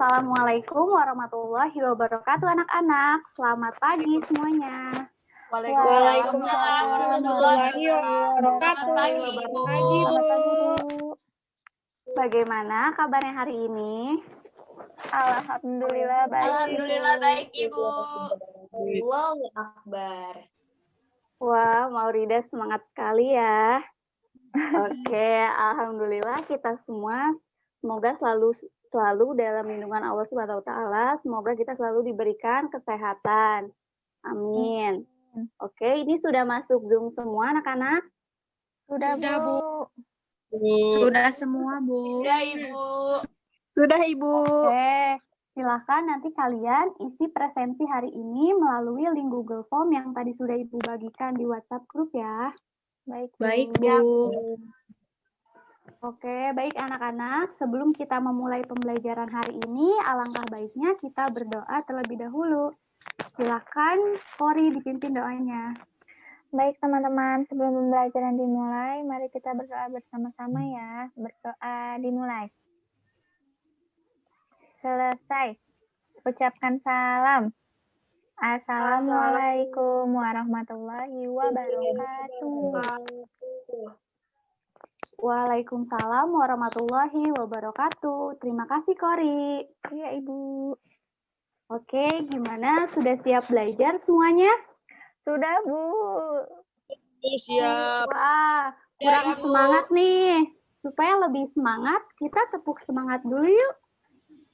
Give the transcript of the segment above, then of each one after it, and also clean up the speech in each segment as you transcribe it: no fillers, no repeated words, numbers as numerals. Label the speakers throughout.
Speaker 1: Assalamualaikum warahmatullahi wabarakatuh anak-anak. Selamat pagi semuanya.
Speaker 2: Waalaikumsalam warahmatullahi wabarakatuh. Pagi, Bu.
Speaker 1: Bagaimana kabarnya hari ini?
Speaker 2: Alhamdulillah baik.
Speaker 3: Alhamdulillah baik, Ibu. Allahu Akbar.
Speaker 1: Wah, Maurida semangat sekali ya. Oke, alhamdulillah kita semua semoga selalu dalam lindungan Allah Subhanahu wa taala. Semoga kita selalu diberikan kesehatan. Amin. Oke, ini sudah masuk Zoom semua anak-anak?
Speaker 2: Sudah, Bu.
Speaker 4: Sudah semua, Bu.
Speaker 3: Sudah, Ibu.
Speaker 4: Sudah, Ibu.
Speaker 1: Oke, silakan nanti kalian isi presensi hari ini melalui link Google Form yang tadi sudah Ibu bagikan di WhatsApp grup ya.
Speaker 4: Baik, Bu.
Speaker 3: Ya,
Speaker 1: Oke, baik anak-anak. Sebelum kita memulai pembelajaran hari ini, alangkah baiknya kita berdoa terlebih dahulu. Silakan, Kori dipimpin doanya.
Speaker 2: Baik, teman-teman. Sebelum pembelajaran dimulai, mari kita berdoa bersama-sama ya. Berdoa dimulai. Selesai. Ucapkan salam. Assalamualaikum warahmatullahi wabarakatuh.
Speaker 1: Waalaikumsalam warahmatullahi wabarakatuh. Terima kasih, Kori.
Speaker 2: Iya, Ibu.
Speaker 1: Oke, gimana? Sudah siap belajar semuanya?
Speaker 2: Sudah, Bu.
Speaker 4: Siap.
Speaker 1: Wah,
Speaker 3: Ya,
Speaker 1: kurang
Speaker 3: Ibu.
Speaker 1: semangat nih. Supaya lebih semangat, kita tepuk semangat dulu yuk.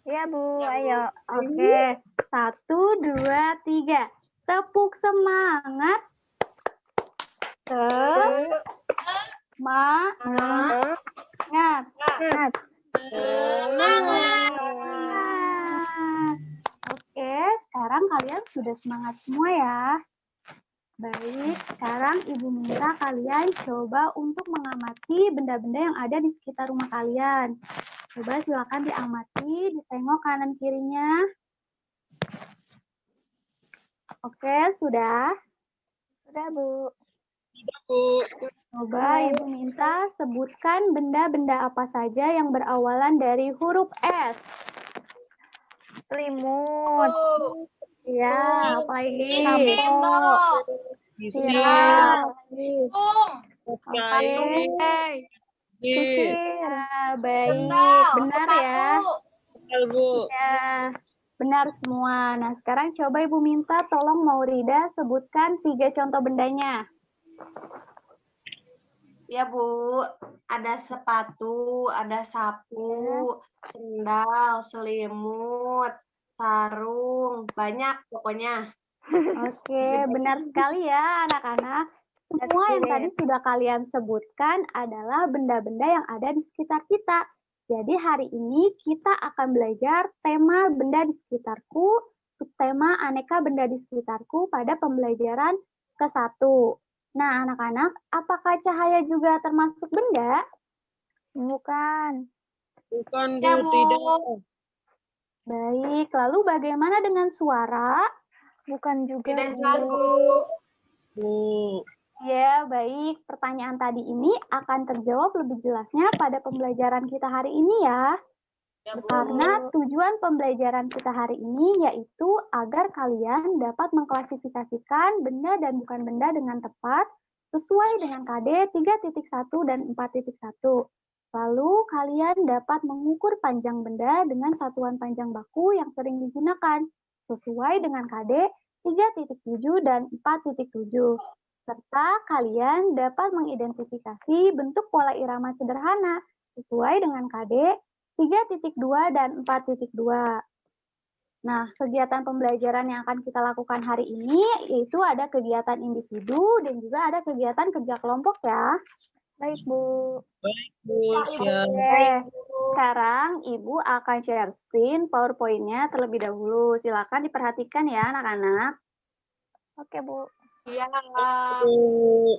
Speaker 2: Iya, Bu.
Speaker 3: Ya, Bu.
Speaker 2: Ayo.
Speaker 1: Oke, 1, 2, 3. Tepuk semangat. Semangat.
Speaker 3: Semangat.
Speaker 1: Oke, sekarang kalian sudah semangat semua ya. Baik, sekarang Ibu minta kalian coba untuk mengamati benda-benda yang ada di sekitar rumah kalian. Coba silakan diamati, ditengok kanan kirinya. Oke, sudah.
Speaker 2: Sudah, Bu.
Speaker 1: Coba Ibu minta sebutkan benda-benda apa saja yang berawalan dari huruf S.
Speaker 2: Selimut.
Speaker 1: Ya, apa lagi?
Speaker 3: Sendok.
Speaker 1: Siap.
Speaker 3: Tung.
Speaker 2: Kusir.
Speaker 1: Ya, baik.
Speaker 3: Sendal.
Speaker 1: Benar ya.
Speaker 3: Sepatu.
Speaker 1: Ya, benar semua. Nah, sekarang coba Ibu minta tolong Maurida sebutkan 3 contoh bendanya.
Speaker 3: Ya, Bu. Ada sepatu, ada sapu, sendal, selimut, sarung, banyak pokoknya.
Speaker 1: Oke, benar sekali ya anak-anak. Semua yang tadi sudah kalian sebutkan adalah benda-benda yang ada di sekitar kita. Jadi hari ini kita akan belajar tema benda di sekitarku, subtema aneka benda di sekitarku pada pembelajaran ke-1. Nah, anak-anak, apakah cahaya juga termasuk benda?
Speaker 2: Bukan.
Speaker 4: Bukan, Bu,
Speaker 3: Ya, Bu.
Speaker 4: tidak.
Speaker 1: Baik, lalu bagaimana dengan suara?
Speaker 2: Bukan juga,
Speaker 3: Tidak
Speaker 2: Bu.
Speaker 3: juga, Bu.
Speaker 4: Bu.
Speaker 1: Ya, baik. Pertanyaan tadi ini akan terjawab lebih jelasnya pada pembelajaran kita hari ini ya.
Speaker 3: Ya, Bu.
Speaker 1: Karena tujuan pembelajaran kita hari ini yaitu agar kalian dapat mengklasifikasikan benda dan bukan benda dengan tepat sesuai dengan KD 3.1 dan 4.1. Lalu kalian dapat mengukur panjang benda dengan satuan panjang baku yang sering digunakan sesuai dengan KD 3.7 dan 4.7. Serta kalian dapat mengidentifikasi bentuk pola irama sederhana sesuai dengan KD 3.2 dan 4.2. Nah, kegiatan pembelajaran yang akan kita lakukan hari ini yaitu ada kegiatan individu dan juga ada kegiatan kerja kelompok ya.
Speaker 2: Baik, Bu.
Speaker 4: Bu, siap.
Speaker 1: Oke, sekarang Ibu akan share screen PowerPoint-nya terlebih dahulu. Silakan diperhatikan ya anak-anak.
Speaker 2: Oke, Bu.
Speaker 3: Iya.
Speaker 4: Bu.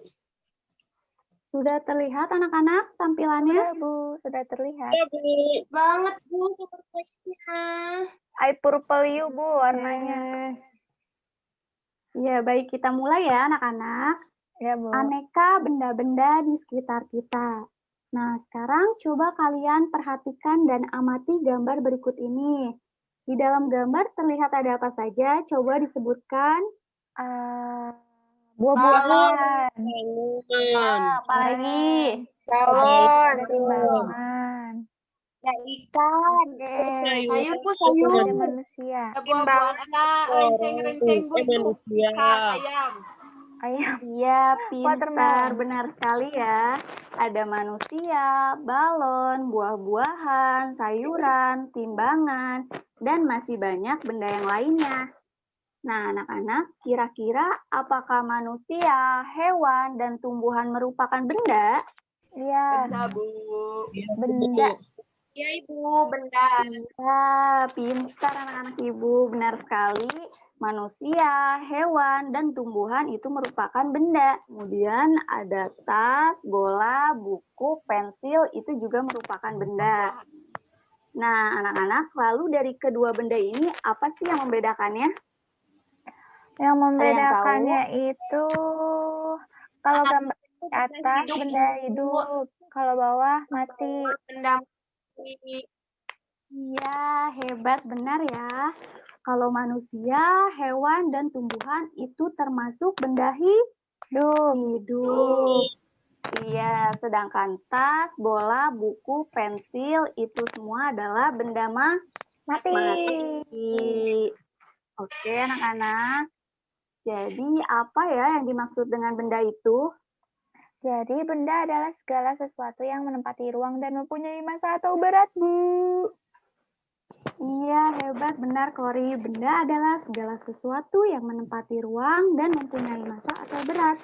Speaker 1: Sudah terlihat anak-anak tampilannya?
Speaker 2: Sudah, Bu. Sudah terlihat.
Speaker 4: Ya, Bu.
Speaker 3: Banget, Bu, sepertinya.
Speaker 2: Eye purple you, Bu, warnanya.
Speaker 1: Ya, baik kita mulai ya anak-anak.
Speaker 2: Ya, Bu.
Speaker 1: Aneka benda-benda di sekitar kita. Nah, sekarang coba kalian perhatikan dan amati gambar berikut ini. Di dalam gambar terlihat ada apa saja? Coba disebutkan.
Speaker 2: Buah-buahan.
Speaker 4: Bangunan.
Speaker 1: Apalagi?
Speaker 3: Balon.
Speaker 2: Timbangan.
Speaker 3: Ya ikan. Sayur Bu, sayur.
Speaker 2: Ada manusia.
Speaker 3: Timbangan. Renceng-renceng Bu.
Speaker 4: Manusia.
Speaker 3: Ayam.
Speaker 2: Ayam.
Speaker 1: Iya, pintar.
Speaker 2: Watermelon.
Speaker 1: Benar sekali ya. Ada manusia, balon, buah-buahan, sayuran, timbangan, dan masih banyak benda yang lainnya. Nah, anak-anak, kira-kira apakah manusia, hewan, dan tumbuhan merupakan benda?
Speaker 2: Iya.
Speaker 3: Benda Bu.
Speaker 2: Benda.
Speaker 3: Iya Ibu, benda.
Speaker 1: Iya, pintar anak-anak ibu. Benar sekali. Manusia, hewan, dan tumbuhan itu merupakan benda. Kemudian ada tas, bola, buku, pensil, itu juga merupakan benda. Nah, anak-anak, lalu dari kedua benda ini, apa sih yang membedakannya?
Speaker 2: Yang
Speaker 1: tahu?
Speaker 2: membedakannya itu kalau gambar di atas benda hidup, kalau bawah mati.
Speaker 3: Benda mati.
Speaker 1: Iya, hebat, benar ya. Kalau manusia, hewan, dan tumbuhan itu termasuk benda hidup. Iya, sedangkan tas, bola, buku, pensil itu semua adalah benda mati. Oke, anak-anak. Jadi, apa ya yang dimaksud dengan benda itu?
Speaker 2: Jadi benda adalah segala sesuatu yang menempati ruang dan mempunyai massa atau berat, Bu.
Speaker 1: Iya, hebat, benar, Kori. Benda adalah segala sesuatu yang menempati ruang dan mempunyai massa atau berat,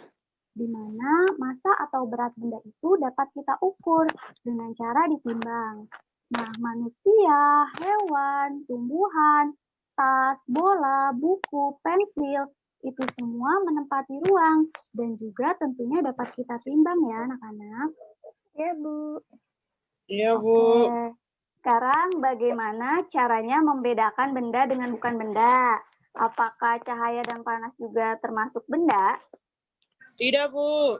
Speaker 1: di mana massa atau berat benda itu dapat kita ukur dengan cara ditimbang. Nah, manusia, hewan, tumbuhan, tas, bola, buku, pensil, itu semua menempati ruang dan juga tentunya dapat kita timbang ya, anak-anak.
Speaker 2: Ya, Bu.
Speaker 4: Iya, Bu.
Speaker 1: Oke. Sekarang bagaimana caranya membedakan benda dengan bukan benda? Apakah cahaya dan panas juga termasuk benda?
Speaker 4: Tidak, Bu.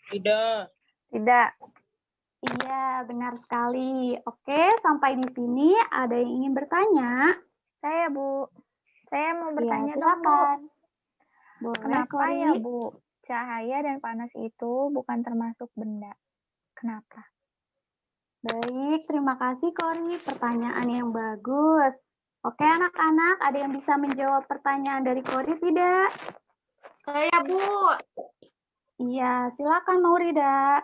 Speaker 4: Tidak.
Speaker 2: Tidak.
Speaker 1: Iya, benar sekali. Oke, sampai di sini ada yang ingin bertanya?
Speaker 2: Saya, Bu. Saya mau bertanya
Speaker 1: Ya,
Speaker 2: dong, Bu.
Speaker 1: silakan. Boleh,
Speaker 2: Kenapa
Speaker 1: Kori?
Speaker 2: ya, Bu? Cahaya dan panas itu bukan termasuk benda. Kenapa?
Speaker 1: Baik, terima kasih Kori. Pertanyaan yang bagus. Oke, anak-anak, ada yang bisa menjawab pertanyaan dari Kori tidak?
Speaker 3: Saya Bu,
Speaker 1: Iya, silakan Maurida.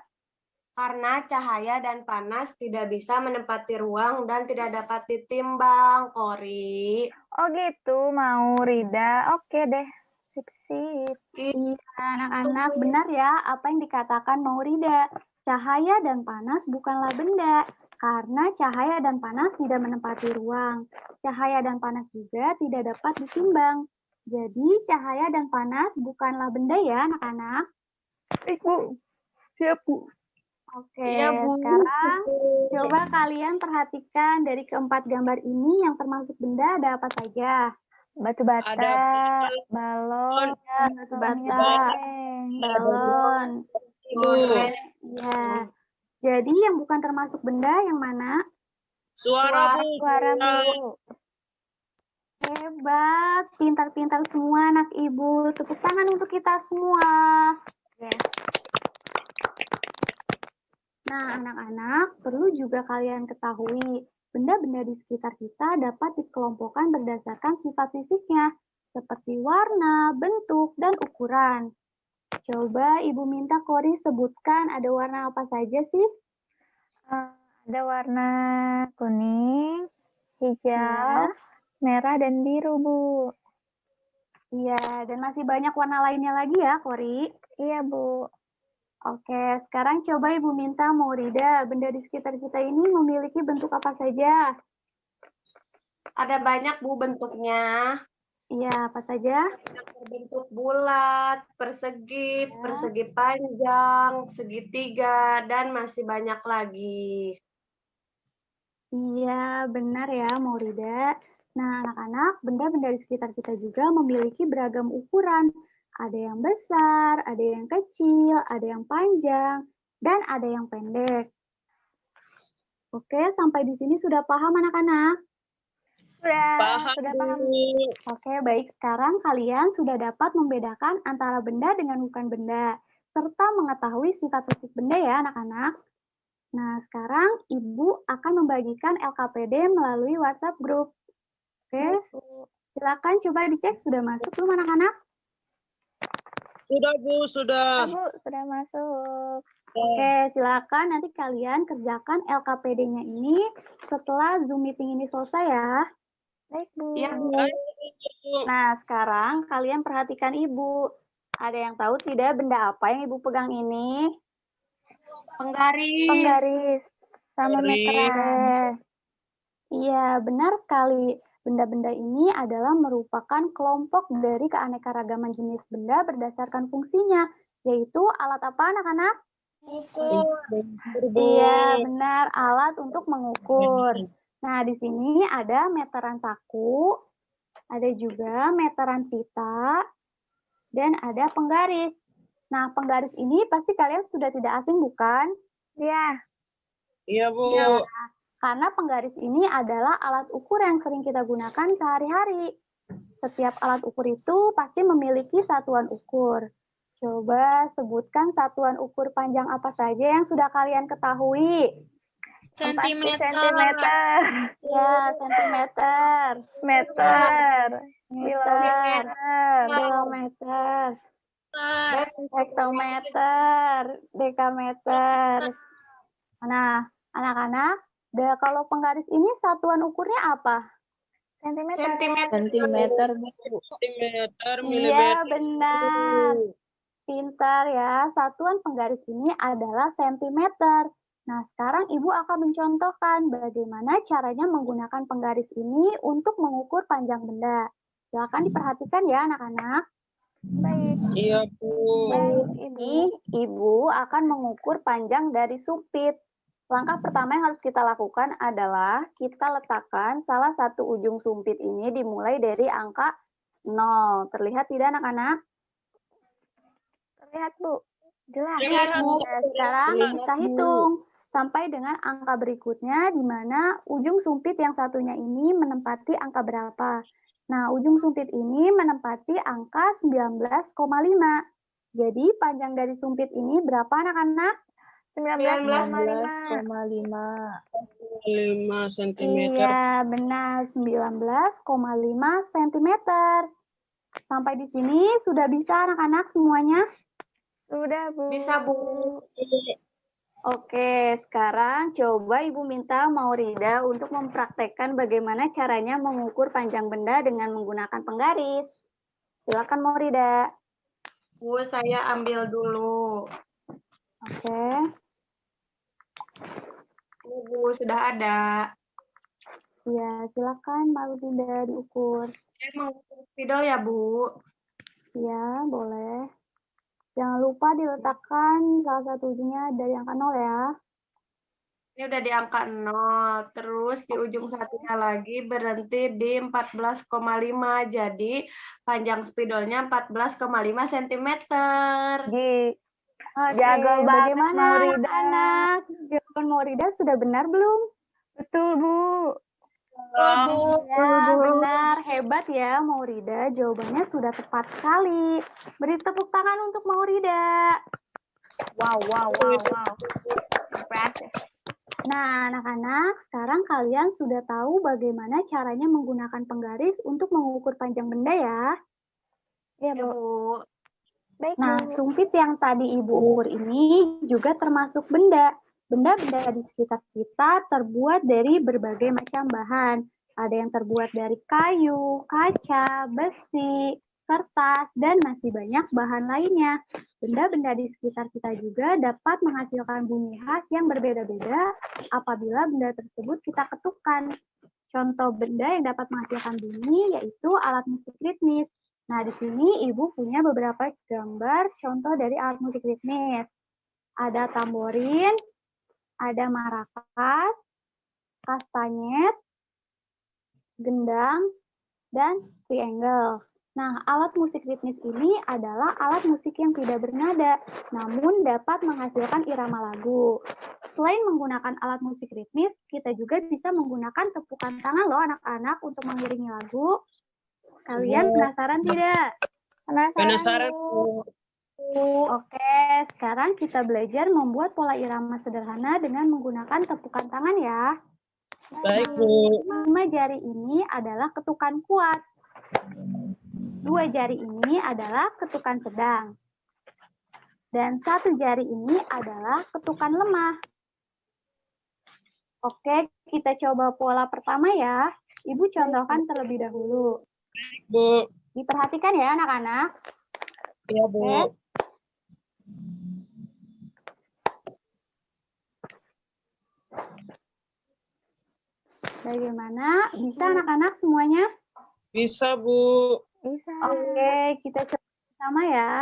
Speaker 3: karena cahaya dan panas tidak bisa menempati ruang dan tidak dapat ditimbang, Kori.
Speaker 2: Oh gitu, mau Rida. Oke deh. Sip-sip.
Speaker 1: Iya, anak-anak, benar ya apa yang dikatakan Maurida. Cahaya dan panas bukanlah benda, karena cahaya dan panas tidak menempati ruang. Cahaya dan panas juga tidak dapat ditimbang. Jadi, cahaya dan panas bukanlah benda ya, anak-anak.
Speaker 2: Bu. Siap, Bu.
Speaker 1: Oke,
Speaker 3: Iya, Bu.
Speaker 1: sekarang coba kalian perhatikan dari keempat gambar ini yang termasuk benda ada apa saja?
Speaker 2: Batu bata,
Speaker 4: Ada
Speaker 2: balon,
Speaker 1: Ya, batu bata,
Speaker 2: goreng.
Speaker 1: balon,
Speaker 3: Goreng.
Speaker 1: ya. Jadi yang bukan termasuk benda yang mana?
Speaker 4: suara, Bu.
Speaker 2: Suara, Bu.
Speaker 1: Hebat, pintar-pintar semua anak ibu. Tepuk tangan untuk kita semua.
Speaker 2: Yes.
Speaker 1: Nah, anak-anak, perlu juga kalian ketahui, benda-benda di sekitar kita dapat dikelompokkan berdasarkan sifat fisiknya, seperti warna, bentuk, dan ukuran. Coba Ibu minta Kori sebutkan ada warna apa saja sih?
Speaker 2: Ada warna kuning, hijau,
Speaker 1: Ya.
Speaker 2: merah, dan biru, Bu.
Speaker 1: Iya, dan masih banyak warna lainnya lagi ya, Kori.
Speaker 2: Iya, Bu.
Speaker 1: Oke, sekarang coba Ibu minta Maurida, benda di sekitar kita ini memiliki bentuk apa saja?
Speaker 3: Ada banyak Bu bentuknya.
Speaker 1: Iya, apa saja?
Speaker 3: Berbentuk bulat, persegi,
Speaker 1: Ya.
Speaker 3: persegi panjang, segitiga, dan masih banyak lagi.
Speaker 1: Iya, benar ya, Maurida. Nah, anak-anak, benda-benda di sekitar kita juga memiliki beragam ukuran. Ada yang besar, ada yang kecil, ada yang panjang, dan ada yang pendek. Oke, sampai di sini sudah paham anak-anak?
Speaker 4: Paham,
Speaker 2: sudah paham.
Speaker 4: Bu.
Speaker 1: Oke, baik. Sekarang kalian sudah dapat membedakan antara benda dengan bukan benda, serta mengetahui sifat fisik benda ya, anak-anak. Nah, sekarang Ibu akan membagikan LKPD melalui WhatsApp group. Oke, silakan coba dicek sudah masuk belum anak-anak?
Speaker 4: Sudah, Bu, sudah.
Speaker 2: Bu, sudah masuk.
Speaker 1: Oke, silakan nanti kalian kerjakan LKPD-nya ini setelah Zoom meeting ini selesai ya.
Speaker 2: Baik, Bu.
Speaker 3: Iya, Bu.
Speaker 4: Baik, Bu.
Speaker 1: Nah, sekarang kalian perhatikan Ibu. Ada yang tahu tidak benda apa yang Ibu pegang ini?
Speaker 3: Penggaris.
Speaker 2: Penggaris sama
Speaker 4: Penggaris.
Speaker 2: meteran.
Speaker 1: Iya, benar sekali. Benda-benda ini adalah merupakan kelompok dari keanekaragaman jenis benda berdasarkan fungsinya, yaitu alat apa anak-anak?
Speaker 4: Bu.
Speaker 1: Iya, benar, alat untuk mengukur. Nah, di sini ada meteran saku, ada juga meteran pita, dan ada penggaris. Nah, penggaris ini pasti kalian sudah tidak asing, bukan?
Speaker 2: Iya.
Speaker 4: Iya, Bu.
Speaker 1: Karena penggaris ini adalah alat ukur yang sering kita gunakan sehari-hari. Setiap alat ukur itu pasti memiliki satuan ukur. Coba sebutkan satuan ukur panjang apa saja yang sudah kalian ketahui.
Speaker 2: Sentimeter.
Speaker 1: Ya, sentimeter,
Speaker 2: Meter. Kilometer.
Speaker 1: kilometer, hektometer, dekameter. Nah, anak-anak, kalau penggaris ini satuan ukurnya apa?
Speaker 2: Sentimeter.
Speaker 3: Sentimeter.
Speaker 4: Sentimeter,
Speaker 1: Iya,
Speaker 4: milimeter.
Speaker 1: benar. Pintar ya. Satuan penggaris ini adalah sentimeter. Nah, sekarang Ibu akan mencontohkan bagaimana caranya menggunakan penggaris ini untuk mengukur panjang benda. Silakan diperhatikan ya, anak-anak.
Speaker 2: Baik.
Speaker 4: Iya, Bu.
Speaker 2: Baik,
Speaker 1: Ini Ibu akan mengukur panjang dari sumpit. Langkah pertama yang harus kita lakukan adalah kita letakkan salah satu ujung sumpit ini dimulai dari angka 0. Terlihat tidak, anak-anak?
Speaker 2: Terlihat, Bu. Jelas.
Speaker 1: Nah, sekarang kita hitung sampai dengan angka berikutnya di mana ujung sumpit yang satunya ini menempati angka berapa. Nah, ujung sumpit ini menempati angka 19,5. Jadi, panjang dari sumpit ini berapa, anak-anak?
Speaker 2: 19,5.
Speaker 4: 5 cm.
Speaker 1: Iya, benar. 19,5 cm. Sampai di sini sudah bisa, anak-anak semuanya?
Speaker 2: Sudah, Bu.
Speaker 3: Bisa, Bu.
Speaker 1: Oke, sekarang coba Ibu minta Maurida untuk mempraktekkan bagaimana caranya mengukur panjang benda dengan menggunakan penggaris. Silakan Maurida.
Speaker 3: Bu, saya ambil dulu.
Speaker 1: Oke.
Speaker 3: Bu, sudah ada.
Speaker 1: Ya, silakan Maurida diukur.
Speaker 3: Saya mengukur spidol ya, Bu.
Speaker 1: Ya, boleh. Jangan lupa diletakkan salah satu ujungnya dari angka 0 ya.
Speaker 3: Ini udah di angka 0. Terus di ujung satunya lagi berhenti di 14,5. Jadi panjang spidolnya 14,5 cm.
Speaker 2: Jago banget,
Speaker 1: Bagaimana
Speaker 2: Maurida.
Speaker 1: anak-anak? Jawaban Maurida sudah benar belum?
Speaker 2: Betul, Bu.
Speaker 1: Ya, benar. Hebat ya, Maurida. Jawabannya sudah tepat sekali. Beri tepuk tangan untuk Maurida.
Speaker 2: Wow. Impressive.
Speaker 1: Nah, anak-anak, sekarang kalian sudah tahu bagaimana caranya menggunakan penggaris untuk mengukur panjang benda ya.
Speaker 2: Iya,
Speaker 3: Ya,
Speaker 2: Bu.
Speaker 3: Bu.
Speaker 2: Baik,
Speaker 1: Nah,
Speaker 2: Bu.
Speaker 1: sumpit yang tadi Ibu ukur ini juga termasuk benda. Benda-benda di sekitar kita terbuat dari berbagai macam bahan. Ada yang terbuat dari kayu, kaca, besi, kertas, dan masih banyak bahan lainnya. Benda-benda di sekitar kita juga dapat menghasilkan bunyi khas yang berbeda-beda apabila benda tersebut kita ketukkan. Contoh benda yang dapat menghasilkan bunyi yaitu alat musik ritmis. Nah, di sini Ibu punya beberapa gambar contoh dari alat musik ritmis. Ada tamborin, ada maracas, kastanyet, gendang, dan triangle. Nah, alat musik ritmis ini adalah alat musik yang tidak bernada, namun dapat menghasilkan irama lagu. selain menggunakan alat musik ritmis, kita juga bisa menggunakan tepukan tangan loh anak-anak untuk mengiringi lagu. Kalian penasaran tidak?
Speaker 4: Penasaran,
Speaker 2: Bu.
Speaker 4: Bu.
Speaker 1: Oke, sekarang kita belajar membuat pola irama sederhana dengan menggunakan tepukan tangan ya.
Speaker 4: Baik, Bu.
Speaker 1: 5 jari ini adalah ketukan kuat. 2 jari ini adalah ketukan sedang. Dan 1 jari ini adalah ketukan lemah. Oke, kita coba pola pertama ya. Ibu contohkan terlebih dahulu.
Speaker 4: Bu.
Speaker 1: Diperhatikan ya anak-anak.
Speaker 4: Iya, Bu.
Speaker 1: Bagaimana? Bisa anak-anak semuanya?
Speaker 4: Bisa, Bu.
Speaker 2: Bisa.
Speaker 1: Oke, kita coba bersama ya.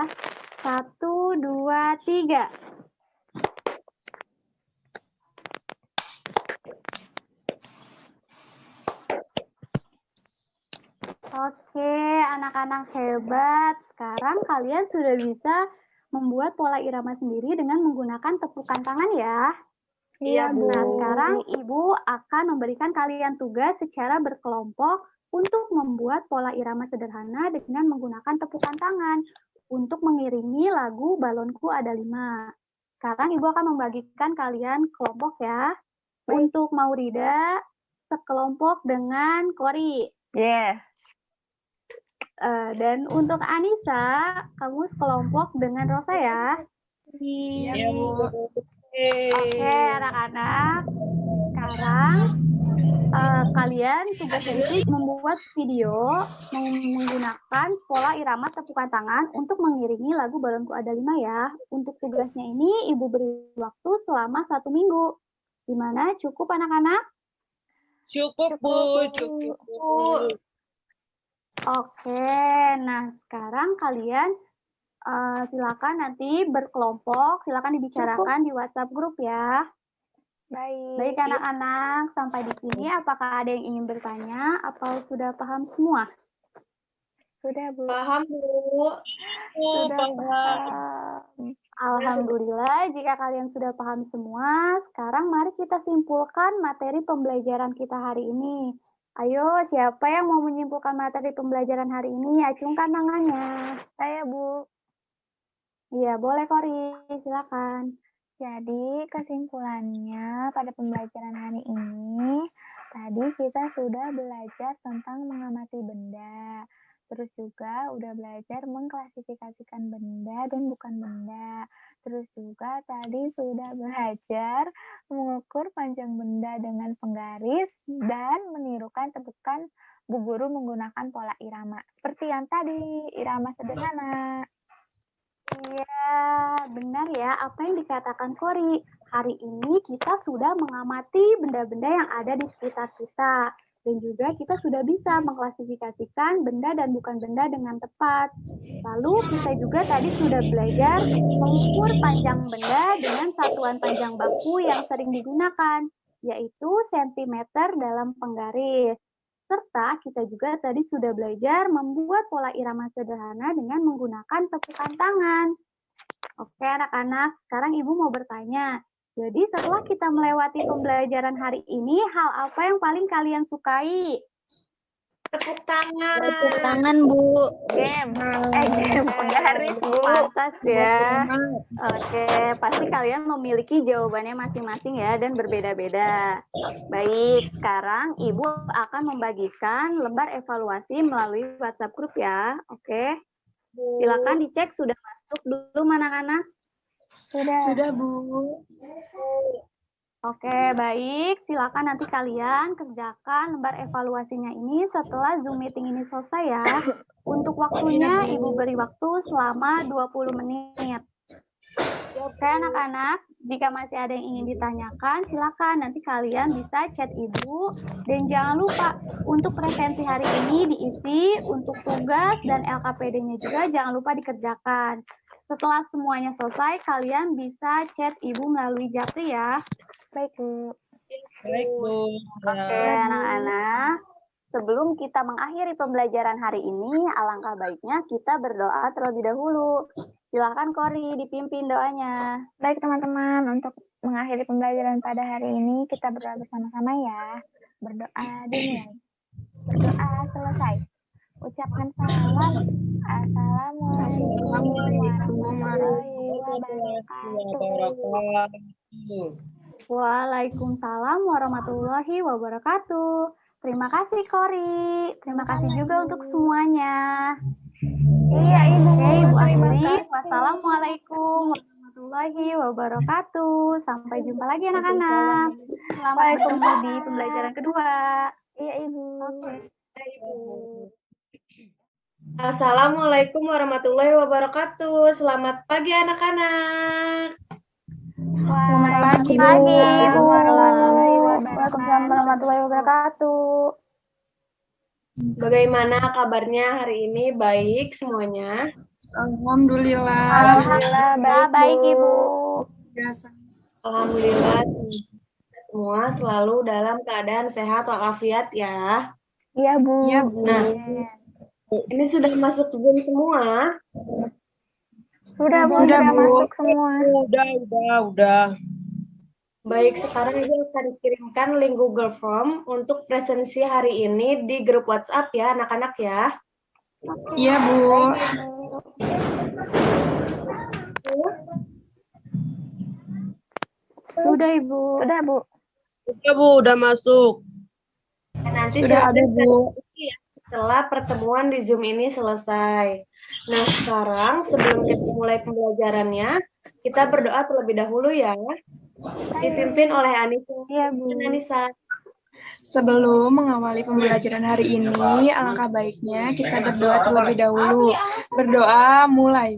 Speaker 1: 1, 2, 3. Oke, anak-anak hebat. Sekarang kalian sudah bisa membuat pola irama sendiri dengan menggunakan tepukan tangan ya.
Speaker 3: Iya, Bu.
Speaker 1: Nah, sekarang Ibu akan memberikan kalian tugas secara berkelompok untuk membuat pola irama sederhana dengan menggunakan tepukan tangan untuk mengiringi lagu Balonku Ada 5. Sekarang Ibu akan membagikan kalian kelompok ya. Untuk Maurida, sekelompok dengan Kori.
Speaker 2: Yeah.
Speaker 1: Dan untuk Anissa, kamu sekelompok dengan Rosa ya.
Speaker 4: Iya, Bu.
Speaker 1: Oke, anak-anak. Sekarang kalian tugasnya itu membuat video menggunakan pola irama tepukan tangan untuk mengiringi lagu Balonku Ada 5 ya. Untuk tugasnya ini Ibu beri waktu selama 1 minggu. Gimana? Cukup anak-anak?
Speaker 4: Cukup, Bu. Cukup, Bu.
Speaker 1: Oke, nah sekarang kalian silakan nanti berkelompok, silakan dibicarakan di WhatsApp grup ya. Baik anak-anak, sampai di sini apakah ada yang ingin bertanya atau sudah paham semua?
Speaker 2: Sudah, Bu.
Speaker 3: Paham, Bu.
Speaker 1: Sudah paham. Alhamdulillah, jika kalian sudah paham semua, sekarang mari kita simpulkan materi pembelajaran kita hari ini. Ayo, siapa yang mau menyimpulkan materi pembelajaran hari ini? Acungkan tangannya.
Speaker 2: Saya, Bu.
Speaker 1: Iya, boleh Kori, silakan.
Speaker 2: Jadi kesimpulannya pada pembelajaran hari ini, tadi kita sudah belajar tentang mengamati benda. Terus juga udah belajar mengklasifikasikan benda dan bukan benda. Terus juga tadi sudah belajar mengukur panjang benda dengan penggaris dan menirukan tepukan Bu Guru menggunakan pola irama. Seperti yang tadi, irama sederhana.
Speaker 1: Iya, benar ya apa yang dikatakan Kori. Hari ini kita sudah mengamati benda-benda yang ada di sekitar kita. Dan juga kita sudah bisa mengklasifikasikan benda dan bukan benda dengan tepat. Lalu kita juga tadi sudah belajar mengukur panjang benda dengan satuan panjang baku yang sering digunakan, yaitu sentimeter dalam penggaris. Serta kita juga tadi sudah belajar membuat pola irama sederhana dengan menggunakan tepukan tangan. Oke anak-anak, sekarang Ibu mau bertanya. Jadi setelah kita melewati pembelajaran hari ini, hal apa yang paling kalian sukai?
Speaker 3: Tepuk tangan.
Speaker 5: Tepuk tangan, Bu.
Speaker 2: Game penggaris, Bu.
Speaker 1: Pantas ya. Oke, pasti kalian memiliki jawabannya masing-masing ya dan berbeda-beda. Baik, sekarang Ibu akan membagikan lembar evaluasi melalui WhatsApp grup ya. Oke. Silakan dicek sudah masuk belum anak-anak?
Speaker 5: Sudah, Bu.
Speaker 1: Oke, baik. Silakan nanti kalian kerjakan lembar evaluasinya ini setelah Zoom meeting ini selesai ya. Untuk waktunya Ibu beri waktu selama 20 menit. Oke anak-anak, jika masih ada yang ingin ditanyakan, silakan nanti kalian bisa chat Ibu. Dan jangan lupa untuk presensi hari ini diisi, untuk tugas dan LKPD-nya juga jangan lupa dikerjakan. Setelah semuanya selesai, kalian bisa chat Ibu melalui Japri ya.
Speaker 2: Baik, Bu.
Speaker 4: Baik, Bu.
Speaker 1: Oke, anak-anak. Sebelum kita mengakhiri pembelajaran hari ini, alangkah baiknya kita berdoa terlebih dahulu. Silakan Kori, dipimpin doanya.
Speaker 2: Baik, teman-teman. Untuk mengakhiri pembelajaran pada hari ini, kita berdoa bersama-sama ya. Berdoa dimulai. Berdoa selesai. Ucapkan salam. Assalamualaikum warahmatullahi wabarakatuh.
Speaker 1: Waalaikumsalam warahmatullahi wabarakatuh. Terima kasih Kori. Terima kasih juga untuk semuanya.
Speaker 2: Iya, Ibu.
Speaker 1: Oke, Ibu
Speaker 2: Terima
Speaker 1: Asri.
Speaker 2: kasih.
Speaker 1: Wassalamualaikum warahmatullahi wabarakatuh. Sampai jumpa lagi anak-anak. Selamat bertemu di pembelajaran kedua.
Speaker 2: Iya, Ibu.
Speaker 1: Oke.
Speaker 3: Assalamualaikum warahmatullahi wabarakatuh. Selamat pagi anak-anak.
Speaker 2: Selamat
Speaker 1: pagi, Ibu.
Speaker 2: Waalaikumsalam warahmatullahi wabarakatuh.
Speaker 3: Bagaimana kabarnya hari ini? Baik semuanya?
Speaker 4: Alhamdulillah.
Speaker 2: Alhamdulillah
Speaker 1: Baik, Ibu.
Speaker 3: Alhamdulillah semua selalu dalam keadaan sehat walafiat ya.
Speaker 2: Iya, Bu.
Speaker 4: Iya, Bu.
Speaker 3: Nah, ini sudah masuk Zoom semua.
Speaker 2: Sudah, Bu.
Speaker 4: Sudah,
Speaker 2: Sudah
Speaker 4: Bu.
Speaker 2: masuk semua.
Speaker 4: Udah.
Speaker 3: Baik, sekarang Ibu akan kirimkan link Google Form untuk presensi hari ini di grup WhatsApp ya anak-anak ya.
Speaker 4: Iya, Bu.
Speaker 1: Sudah, Ibu.
Speaker 2: Sudah, Bu.
Speaker 4: Udah, Bu, udah masuk.
Speaker 3: Dan nanti
Speaker 4: Sudah ada,
Speaker 3: silakan
Speaker 4: Bu.
Speaker 3: ya, setelah pertemuan di Zoom ini selesai. Nah, sekarang sebelum kita mulai pembelajarannya, kita berdoa terlebih dahulu ya. Dipimpin oleh Anissa.
Speaker 1: Iya, Bu.
Speaker 3: Anissa.
Speaker 6: Sebelum mengawali pembelajaran hari ini, alangkah baiknya kita berdoa terlebih dahulu. Berdoa mulai.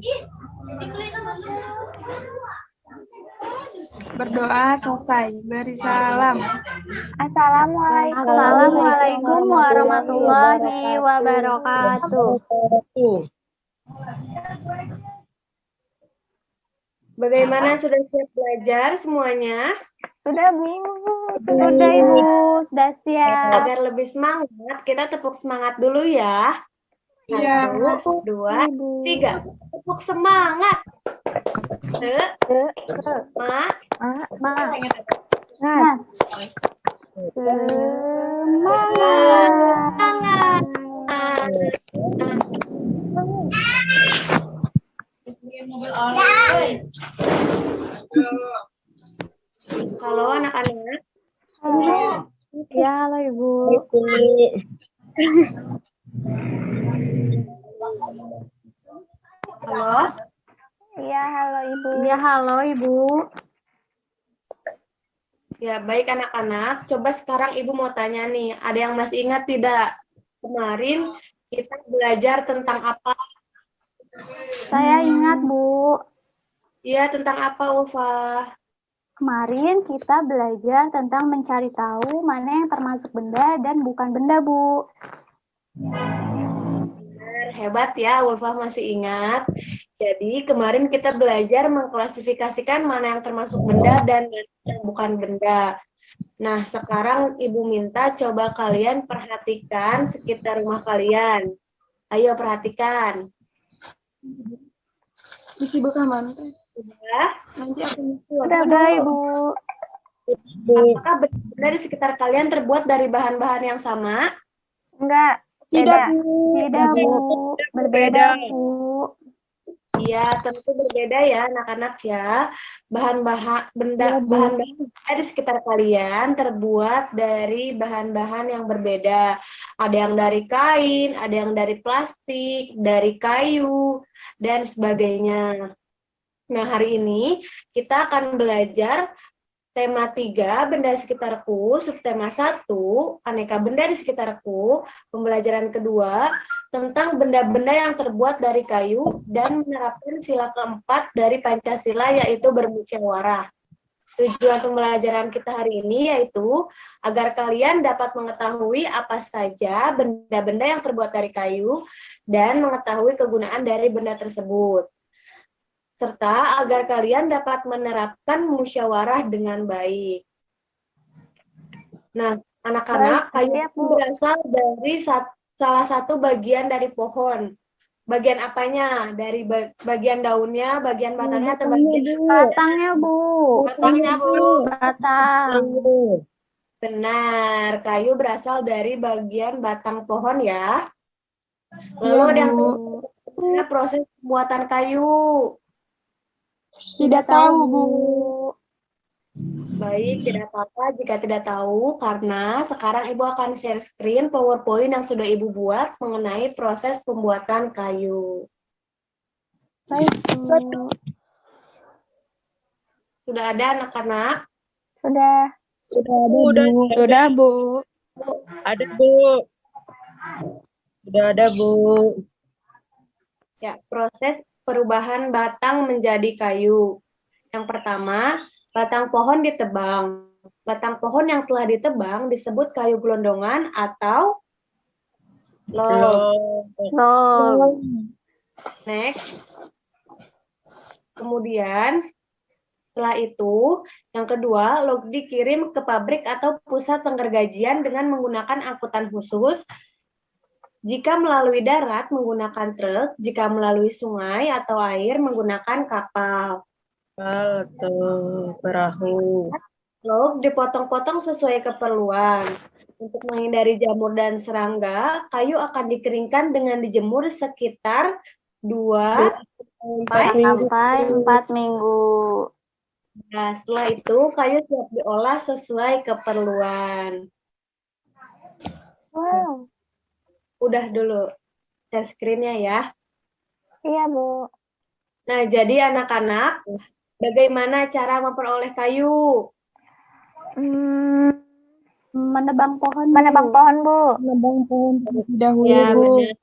Speaker 6: Berdoa selesai. Beri salam.
Speaker 2: Assalamualaikum.
Speaker 1: Assalamualaikum warahmatullahi wabarakatuh.
Speaker 3: Bagaimana, sudah siap belajar semuanya?
Speaker 2: Sudah, Bu.
Speaker 1: Sudah, Ibu. Sudah siap.
Speaker 3: Agar lebih semangat, kita tepuk semangat dulu ya.
Speaker 6: Iya.
Speaker 3: 1, 2, 3. Tepuk semangat.
Speaker 1: Nah,
Speaker 3: Semangat. Halo anak-anak.
Speaker 1: ya, halo Ibu.
Speaker 3: Halo.
Speaker 2: Iya, halo, Ibu.
Speaker 1: Ya, halo Ibu.
Speaker 3: Ya, baik anak-anak. Coba sekarang Ibu mau tanya nih, ada yang masih ingat tidak? Kemarin kita belajar tentang apa?
Speaker 1: Saya ingat, Bu.
Speaker 3: Iya, tentang apa, Ulfa?
Speaker 1: Kemarin kita belajar tentang mencari tahu mana yang termasuk benda dan bukan benda, Bu.
Speaker 3: Hebat ya, Ulfa masih ingat. Jadi, kemarin kita belajar mengklasifikasikan mana yang termasuk benda dan mana yang bukan benda. Nah, sekarang Ibu minta coba kalian perhatikan sekitar rumah kalian. Ayo perhatikan.
Speaker 6: Isi buka mantan.
Speaker 3: Sudah?
Speaker 6: Nanti aku
Speaker 1: Sudah, Ibu.
Speaker 3: Apakah benda di sekitar kalian terbuat dari bahan-bahan yang sama?
Speaker 2: Enggak.
Speaker 6: Tidak,
Speaker 2: Beda.
Speaker 6: Bu.
Speaker 1: Tidak, Bu. Berbeda, Bu.
Speaker 3: Iya, tentu berbeda ya anak-anak ya. Bahan-bahan di sekitar kalian terbuat dari bahan-bahan yang berbeda. Ada yang dari kain, ada yang dari plastik, dari kayu, dan sebagainya. Nah, hari ini kita akan belajar tema 3, benda di sekitarku, subtema 1, aneka benda di sekitarku, pembelajaran kedua, tentang benda-benda yang terbuat dari kayu, dan menerapkan sila keempat dari Pancasila, yaitu bermusyawarah. Tujuan pembelajaran kita hari ini yaitu agar kalian dapat mengetahui apa saja benda-benda yang terbuat dari kayu, dan mengetahui kegunaan dari benda tersebut. Serta agar kalian dapat menerapkan musyawarah dengan baik. Nah, anak-anak, kayu itu berasal dari salah satu bagian dari pohon. bagian apanya? Dari bagian daunnya, bagian batangnya, atau bagian
Speaker 1: Batangnya, Bu.
Speaker 3: batangnya, Bu?
Speaker 1: Batang.
Speaker 3: Benar, kayu berasal dari bagian batang pohon ya.
Speaker 6: Iya,
Speaker 3: Lalu yang
Speaker 6: Bu.
Speaker 3: kedua, proses pembuatan kayu.
Speaker 6: Tidak tahu, Bu.
Speaker 3: Baik, tidak apa-apa jika tidak tahu, karena sekarang Ibu akan share screen PowerPoint yang sudah Ibu buat mengenai proses pembuatan kayu.
Speaker 1: Baik, Bu.
Speaker 3: Sudah ada anak-anak?
Speaker 2: Sudah.
Speaker 5: Sudah, Bu.
Speaker 4: Ada, Bu. Sudah ada, Bu.
Speaker 3: Ya, proses perubahan batang menjadi kayu. Yang pertama, batang pohon ditebang. Batang pohon yang telah ditebang disebut kayu gelondongan atau log.
Speaker 1: Log.
Speaker 3: Next. Kemudian, setelah itu, yang kedua, log dikirim ke pabrik atau pusat penggergajian dengan menggunakan angkutan khusus. Jika melalui darat, menggunakan truk. Jika melalui sungai atau air, menggunakan kapal.
Speaker 4: Atau perahu.
Speaker 3: Log dipotong-potong sesuai keperluan. Untuk menghindari jamur dan serangga, kayu akan dikeringkan dengan dijemur sekitar 2-4
Speaker 1: Sampai 4 minggu.
Speaker 3: Nah, setelah itu kayu siap diolah sesuai keperluan.
Speaker 2: Wow.
Speaker 3: Udah dulu share screen-nya ya.
Speaker 2: Iya, Bu.
Speaker 3: Nah, jadi anak-anak, bagaimana cara memperoleh kayu?
Speaker 1: Menebang pohon, Bu.
Speaker 2: Menebang pohon, Bu.
Speaker 6: Dahulu,
Speaker 3: Ya,
Speaker 6: Bu.
Speaker 3: benar.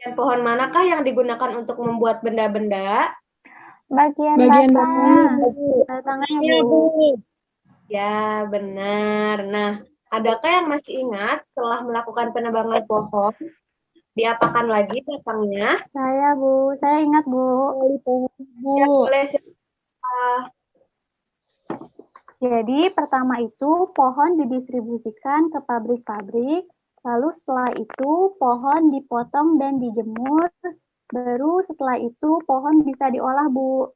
Speaker 3: Dan pohon manakah yang digunakan untuk membuat benda-benda?
Speaker 2: Bagian
Speaker 6: Bagian
Speaker 2: batangnya.
Speaker 1: Batangnya, Bu.
Speaker 3: Ya, benar. Nah, adakah yang masih ingat setelah melakukan penebangan pohon, diapakan lagi batangnya?
Speaker 1: Saya, Bu. Saya ingat, Bu.
Speaker 3: Ya,
Speaker 6: Bu.
Speaker 3: boleh.
Speaker 1: Jadi, pertama itu pohon didistribusikan ke pabrik-pabrik, lalu setelah itu pohon dipotong dan dijemur, baru setelah itu pohon bisa diolah, Bu.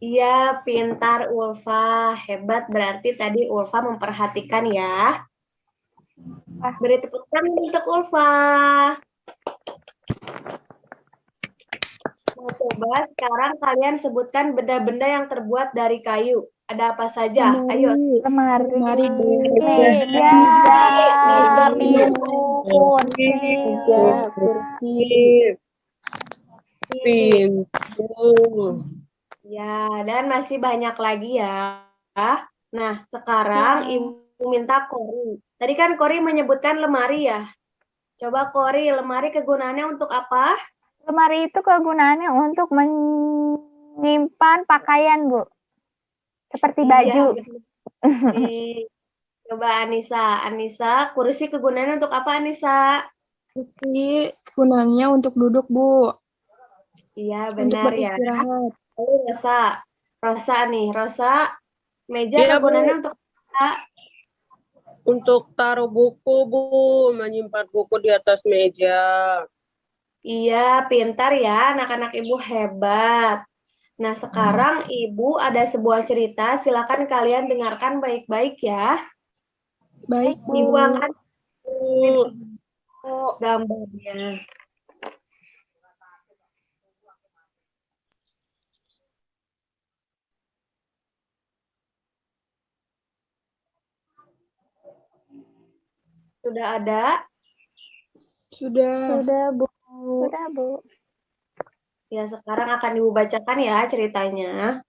Speaker 3: Iya, pintar Ulfa. Hebat, berarti tadi Ulfa memperhatikan ya. Beri tepuk tangan untuk Ulfa. Nah, coba sekarang kalian sebutkan benda-benda yang terbuat dari kayu. Ada apa saja? Ayo.
Speaker 2: Lemari.
Speaker 1: Meja,
Speaker 2: pintu, kursi.
Speaker 4: Pintu.
Speaker 3: Ya, dan masih banyak lagi ya. Nah, sekarang Ibu minta Kori. Tadi kan Kori menyebutkan lemari ya. Coba Kori, lemari kegunaannya untuk apa?
Speaker 2: Lemari itu kegunaannya untuk menyimpan pakaian, Bu. Seperti baju.
Speaker 3: Iya, coba Anissa. Anissa, kursi kegunaannya untuk apa, Anissa?
Speaker 6: Kursi gunanya untuk duduk, Bu.
Speaker 3: Iya,
Speaker 6: Untuk
Speaker 3: benar ya.
Speaker 6: beristirahat.
Speaker 3: Lalu Rosa nih. Rosa, meja
Speaker 4: Iya, Bu.
Speaker 3: kegunaannya untuk apa?
Speaker 4: Untuk taruh buku, Bu. Menyimpan buku di atas meja.
Speaker 3: Iya, pintar ya. Anak-anak Ibu hebat. Nah, sekarang Ibu ada sebuah cerita. Silakan kalian dengarkan baik-baik ya.
Speaker 6: Baik, Bu.
Speaker 3: Ibu akan
Speaker 4: Bu.
Speaker 3: gambarnya. Sudah ada?
Speaker 6: Sudah.
Speaker 1: Sudah, Bu.
Speaker 2: Sudah, Bu.
Speaker 3: Ya, sekarang akan Ibu bacakan ya ceritanya.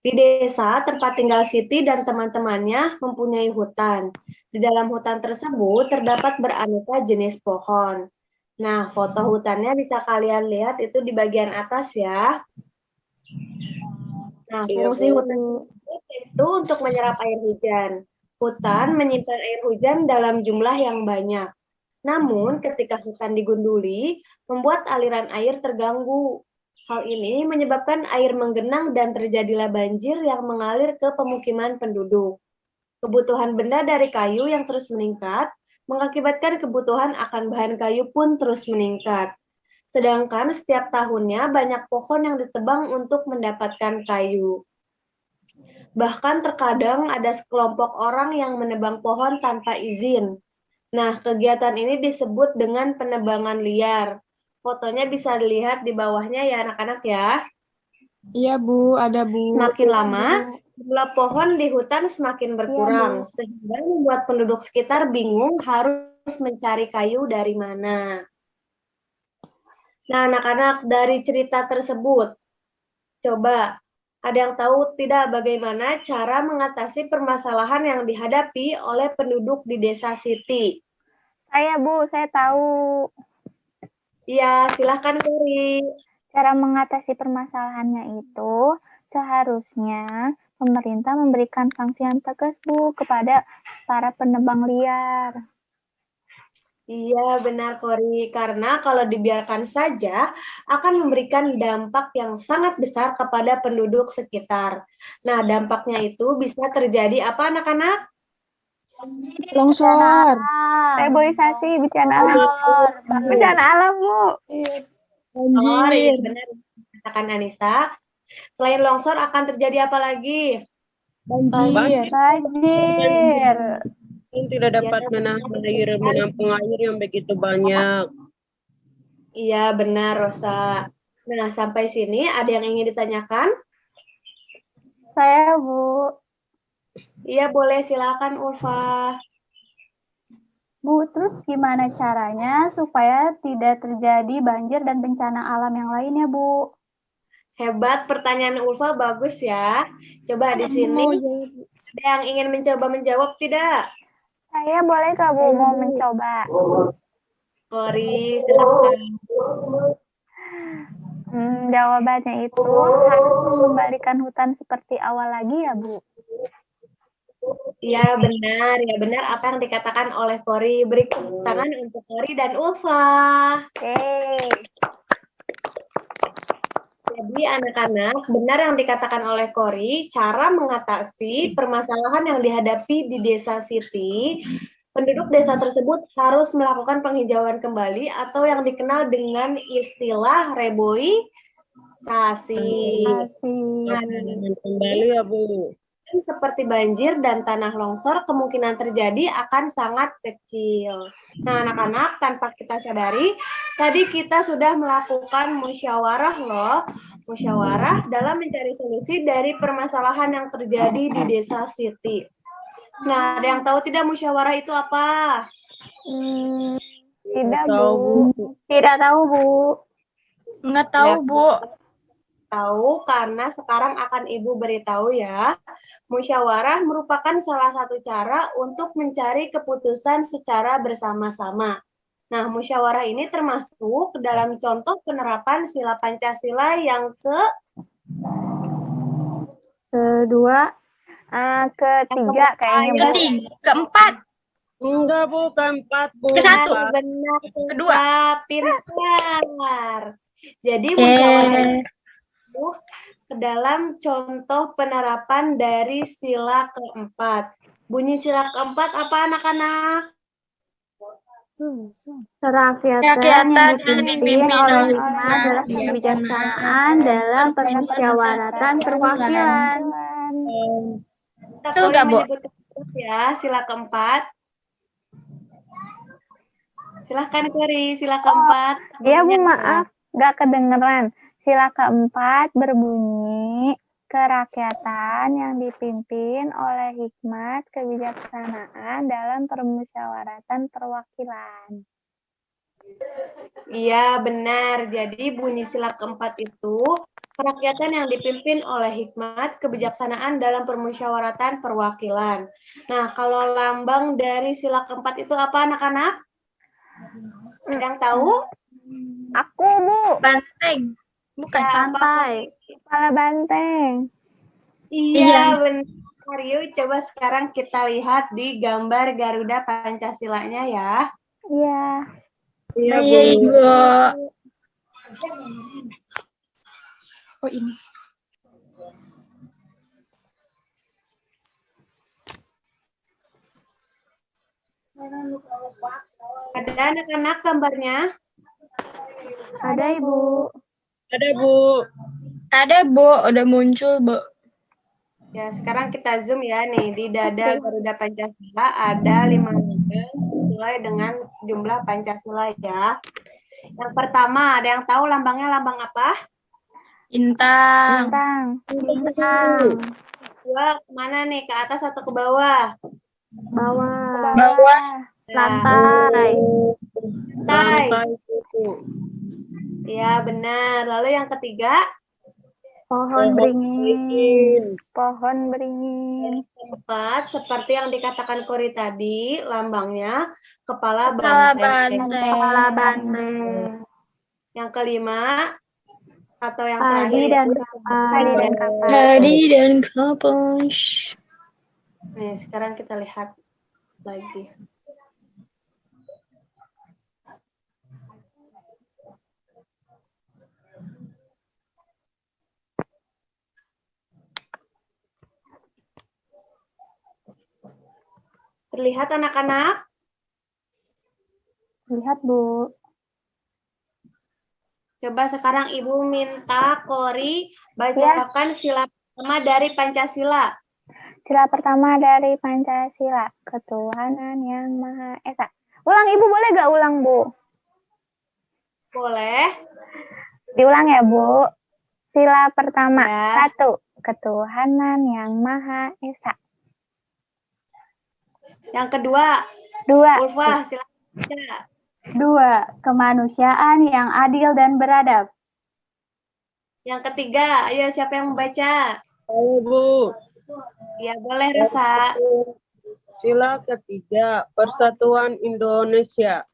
Speaker 3: Di desa, tempat tinggal Siti dan teman-temannya mempunyai hutan. Di dalam hutan tersebut terdapat beraneka jenis pohon. Nah, foto hutannya bisa kalian lihat itu di bagian atas ya. Nah, fungsi hutan itu untuk menyerap air hujan. Hutan menyimpan air hujan dalam jumlah yang banyak. Namun, ketika hutan digunduli, membuat aliran air terganggu. Hal ini menyebabkan air menggenang dan terjadilah banjir yang mengalir ke pemukiman penduduk. Kebutuhan benda dari kayu yang terus meningkat, mengakibatkan kebutuhan akan bahan kayu pun terus meningkat. Sedangkan setiap tahunnya banyak pohon yang ditebang untuk mendapatkan kayu. Bahkan terkadang ada sekelompok orang yang menebang pohon tanpa izin. Nah, kegiatan ini disebut dengan penebangan liar. Fotonya bisa dilihat di bawahnya ya anak-anak ya.
Speaker 6: Iya, Bu, ada, Bu.
Speaker 3: Semakin lama, jumlah pohon di hutan semakin berkurang, sehingga membuat penduduk sekitar bingung harus mencari kayu dari mana. Nah, anak-anak, dari cerita tersebut, coba ada yang tahu tidak bagaimana cara mengatasi permasalahan yang dihadapi oleh penduduk di desa Siti?
Speaker 2: Saya, Bu, saya tahu.
Speaker 3: Iya, silahkan Kori.
Speaker 2: Cara mengatasi permasalahannya itu seharusnya pemerintah memberikan sanksi yang tegas, Bu, kepada para penebang liar.
Speaker 3: Iya, benar Kori. Karena kalau dibiarkan saja akan memberikan dampak yang sangat besar kepada penduduk sekitar. Nah, dampaknya itu bisa terjadi apa anak-anak?
Speaker 6: Longsor.
Speaker 2: Reboisasi, bencana alam. Bencana alam, Bu.
Speaker 3: Longsor, iya
Speaker 6: Banjir.
Speaker 3: benar. Katakan Anissa. Selain longsor akan terjadi apa lagi?
Speaker 6: Banjir.
Speaker 2: Banjir.
Speaker 4: Yang tidak dapat menampung air yang begitu banyak.
Speaker 3: Iya, benar Rosa. Nah, sampai sini ada yang ingin ditanyakan?
Speaker 2: Saya, Bu.
Speaker 3: Iya, boleh silakan Ulfa.
Speaker 1: Bu, terus gimana caranya supaya tidak terjadi banjir dan bencana alam yang lainnya, Bu?
Speaker 3: Hebat, pertanyaan Ulfa bagus ya. Coba di sini ada yang ingin mencoba menjawab tidak?
Speaker 2: Saya boleh nggak, Bu, mau mencoba?
Speaker 3: Kori, silakan.
Speaker 2: Jawabannya itu harus mengembalikan hutan seperti awal lagi ya, Bu.
Speaker 3: Iya, benar apa yang dikatakan oleh Kori. Beri tepuk tangan untuk Kori dan Ulfa. Jadi anak-anak, benar yang dikatakan oleh Kori, cara mengatasi permasalahan yang dihadapi di desa Siti, penduduk desa tersebut harus melakukan penghijauan kembali atau yang dikenal dengan istilah reboisasi.
Speaker 4: Kembali ya, Bu.
Speaker 3: Seperti banjir dan tanah longsor kemungkinan terjadi akan sangat kecil. Nah, anak-anak, tanpa kita sadari, tadi kita sudah melakukan musyawarah loh. Musyawarah dalam mencari solusi dari permasalahan yang terjadi di desa Siti. Nah, ada yang tahu tidak musyawarah itu apa?
Speaker 2: Tidak, Bu. Tidak tahu, Bu.
Speaker 5: Nggak tahu, Bu.
Speaker 3: Tahu karena sekarang akan Ibu beritahu ya. Musyawarah merupakan salah satu cara untuk mencari keputusan secara bersama-sama. Nah, musyawarah ini termasuk dalam contoh penerapan sila Pancasila yang
Speaker 2: kedua, ketiga kayaknya, Bu.
Speaker 5: Keempat.
Speaker 4: Enggak, Bu, keempat, Bu.
Speaker 5: Ke-1.
Speaker 3: Benar,
Speaker 5: Kedua.
Speaker 3: Pintar. Jadi musyawarah ke dalam contoh penerapan dari sila keempat. Bunyi sila keempat apa anak-anak?
Speaker 1: Kerakyatan yang dipimpin oleh hikmah dalam kebijaksanaan dalam permusyawaratan perwakilan.
Speaker 3: Itu
Speaker 5: nggak, Bu?
Speaker 3: Ya, sila keempat. Silahkan Kori, sila keempat.
Speaker 2: Iya, Bu, maaf. Nggak kedengeran. Sila keempat berbunyi, kerakyatan yang dipimpin oleh hikmat kebijaksanaan dalam permusyawaratan perwakilan.
Speaker 3: Iya, benar. Jadi bunyi sila keempat itu kerakyatan yang dipimpin oleh hikmat kebijaksanaan dalam permusyawaratan perwakilan. Nah, kalau lambang dari sila keempat itu apa, anak-anak? Ada yang tahu?
Speaker 2: Aku, Bu.
Speaker 5: Banteng. Bukan.
Speaker 3: Ya,
Speaker 1: Pantai.
Speaker 2: Kepala banteng.
Speaker 3: Iya, benar. Yuk, coba sekarang kita lihat di gambar Garuda Pancasilanya ya.
Speaker 2: Iya.
Speaker 4: Iya, Bu.
Speaker 5: Iya, Ibu.
Speaker 6: Oh, ini.
Speaker 3: Ada anak-anak gambarnya?
Speaker 1: Ada, Ibu.
Speaker 4: Ada, Bu.
Speaker 5: Ada, Bu. Udah muncul, Bu.
Speaker 3: Ya, sekarang kita zoom ya nih. Di dada Garuda Pancasila ada 5 lambang sesuai dengan jumlah Pancasila ya. Yang pertama, ada yang tahu lambangnya lambang apa?
Speaker 5: Bintang.
Speaker 2: Bintang.
Speaker 1: Bintang.
Speaker 3: Dua, kemana nih? Ke atas atau ke bawah?
Speaker 1: Bawah.
Speaker 5: Bawah.
Speaker 3: Ya,
Speaker 1: Lantai.
Speaker 4: Lantai, Bu.
Speaker 3: ya benar. Lalu yang ketiga,
Speaker 1: Pohon beringin.
Speaker 2: Pohon beringin.
Speaker 3: keempat, seperti yang dikatakan Kori tadi, lambangnya kepala
Speaker 5: Kepala
Speaker 3: banteng.
Speaker 5: banteng.
Speaker 1: Kepala banteng.
Speaker 3: Yang kelima, atau yang
Speaker 1: Padi
Speaker 3: terakhir
Speaker 1: dan
Speaker 3: itu,
Speaker 1: kapas.
Speaker 2: Padi dan kapas.
Speaker 5: Padi dan kapas.
Speaker 3: nih sekarang kita lihat lagi. Terlihat anak-anak?
Speaker 1: Lihat, Bu.
Speaker 3: Coba sekarang Ibu minta Kori bacakan sila pertama dari Pancasila.
Speaker 2: Sila pertama dari Pancasila, ketuhanan yang Maha Esa. Ulang, Ibu, boleh gak ulang, Bu?
Speaker 3: Boleh?
Speaker 2: Diulang ya, Bu. Sila pertama,
Speaker 3: Ya.
Speaker 2: 1. Ketuhanan yang Maha Esa.
Speaker 3: Yang kedua,
Speaker 2: 2.
Speaker 3: Ulfa, silakan.
Speaker 1: 2. Kemanusiaan yang adil dan beradab.
Speaker 3: Yang ketiga, ayo siapa yang membaca?
Speaker 4: Ayo, Bu.
Speaker 3: Ya, boleh Resa.
Speaker 4: Sila ketiga, Persatuan Indonesia.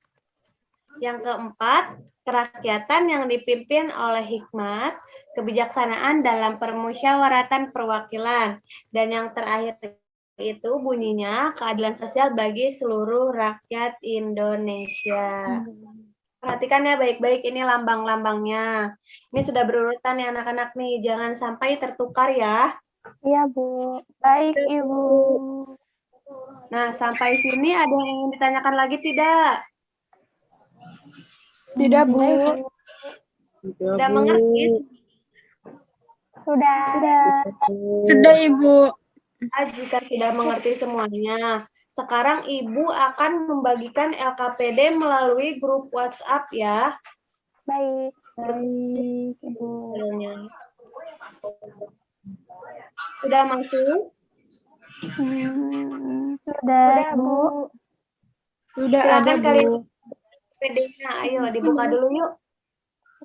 Speaker 3: Yang keempat, kerakyatan yang dipimpin oleh hikmat, kebijaksanaan dalam permusyawaratan perwakilan. Dan yang terakhir itu bunyinya keadilan sosial bagi seluruh rakyat Indonesia. Perhatikan ya baik-baik ini lambang-lambangnya. Ini sudah berurutan ya anak-anak nih, jangan sampai tertukar ya.
Speaker 2: Iya, Bu.
Speaker 1: Baik, Ibu.
Speaker 3: Nah, sampai sini ada yang ingin ditanyakan lagi tidak?
Speaker 6: Tidak, Bu.
Speaker 3: Sudah mengerti?
Speaker 2: Sudah.
Speaker 5: Sudah, Ibu.
Speaker 3: Jika sudah mengerti semuanya, sekarang Ibu akan membagikan LKPD melalui grup WhatsApp ya.
Speaker 2: Baik.
Speaker 1: Baik, Ibu.
Speaker 3: Sudah masuk?
Speaker 1: Sudah, Bu.
Speaker 6: Sudah ada,
Speaker 3: Silakan kalian
Speaker 6: Bu.
Speaker 3: LKPD-nya. Ayo dibuka dulu yuk.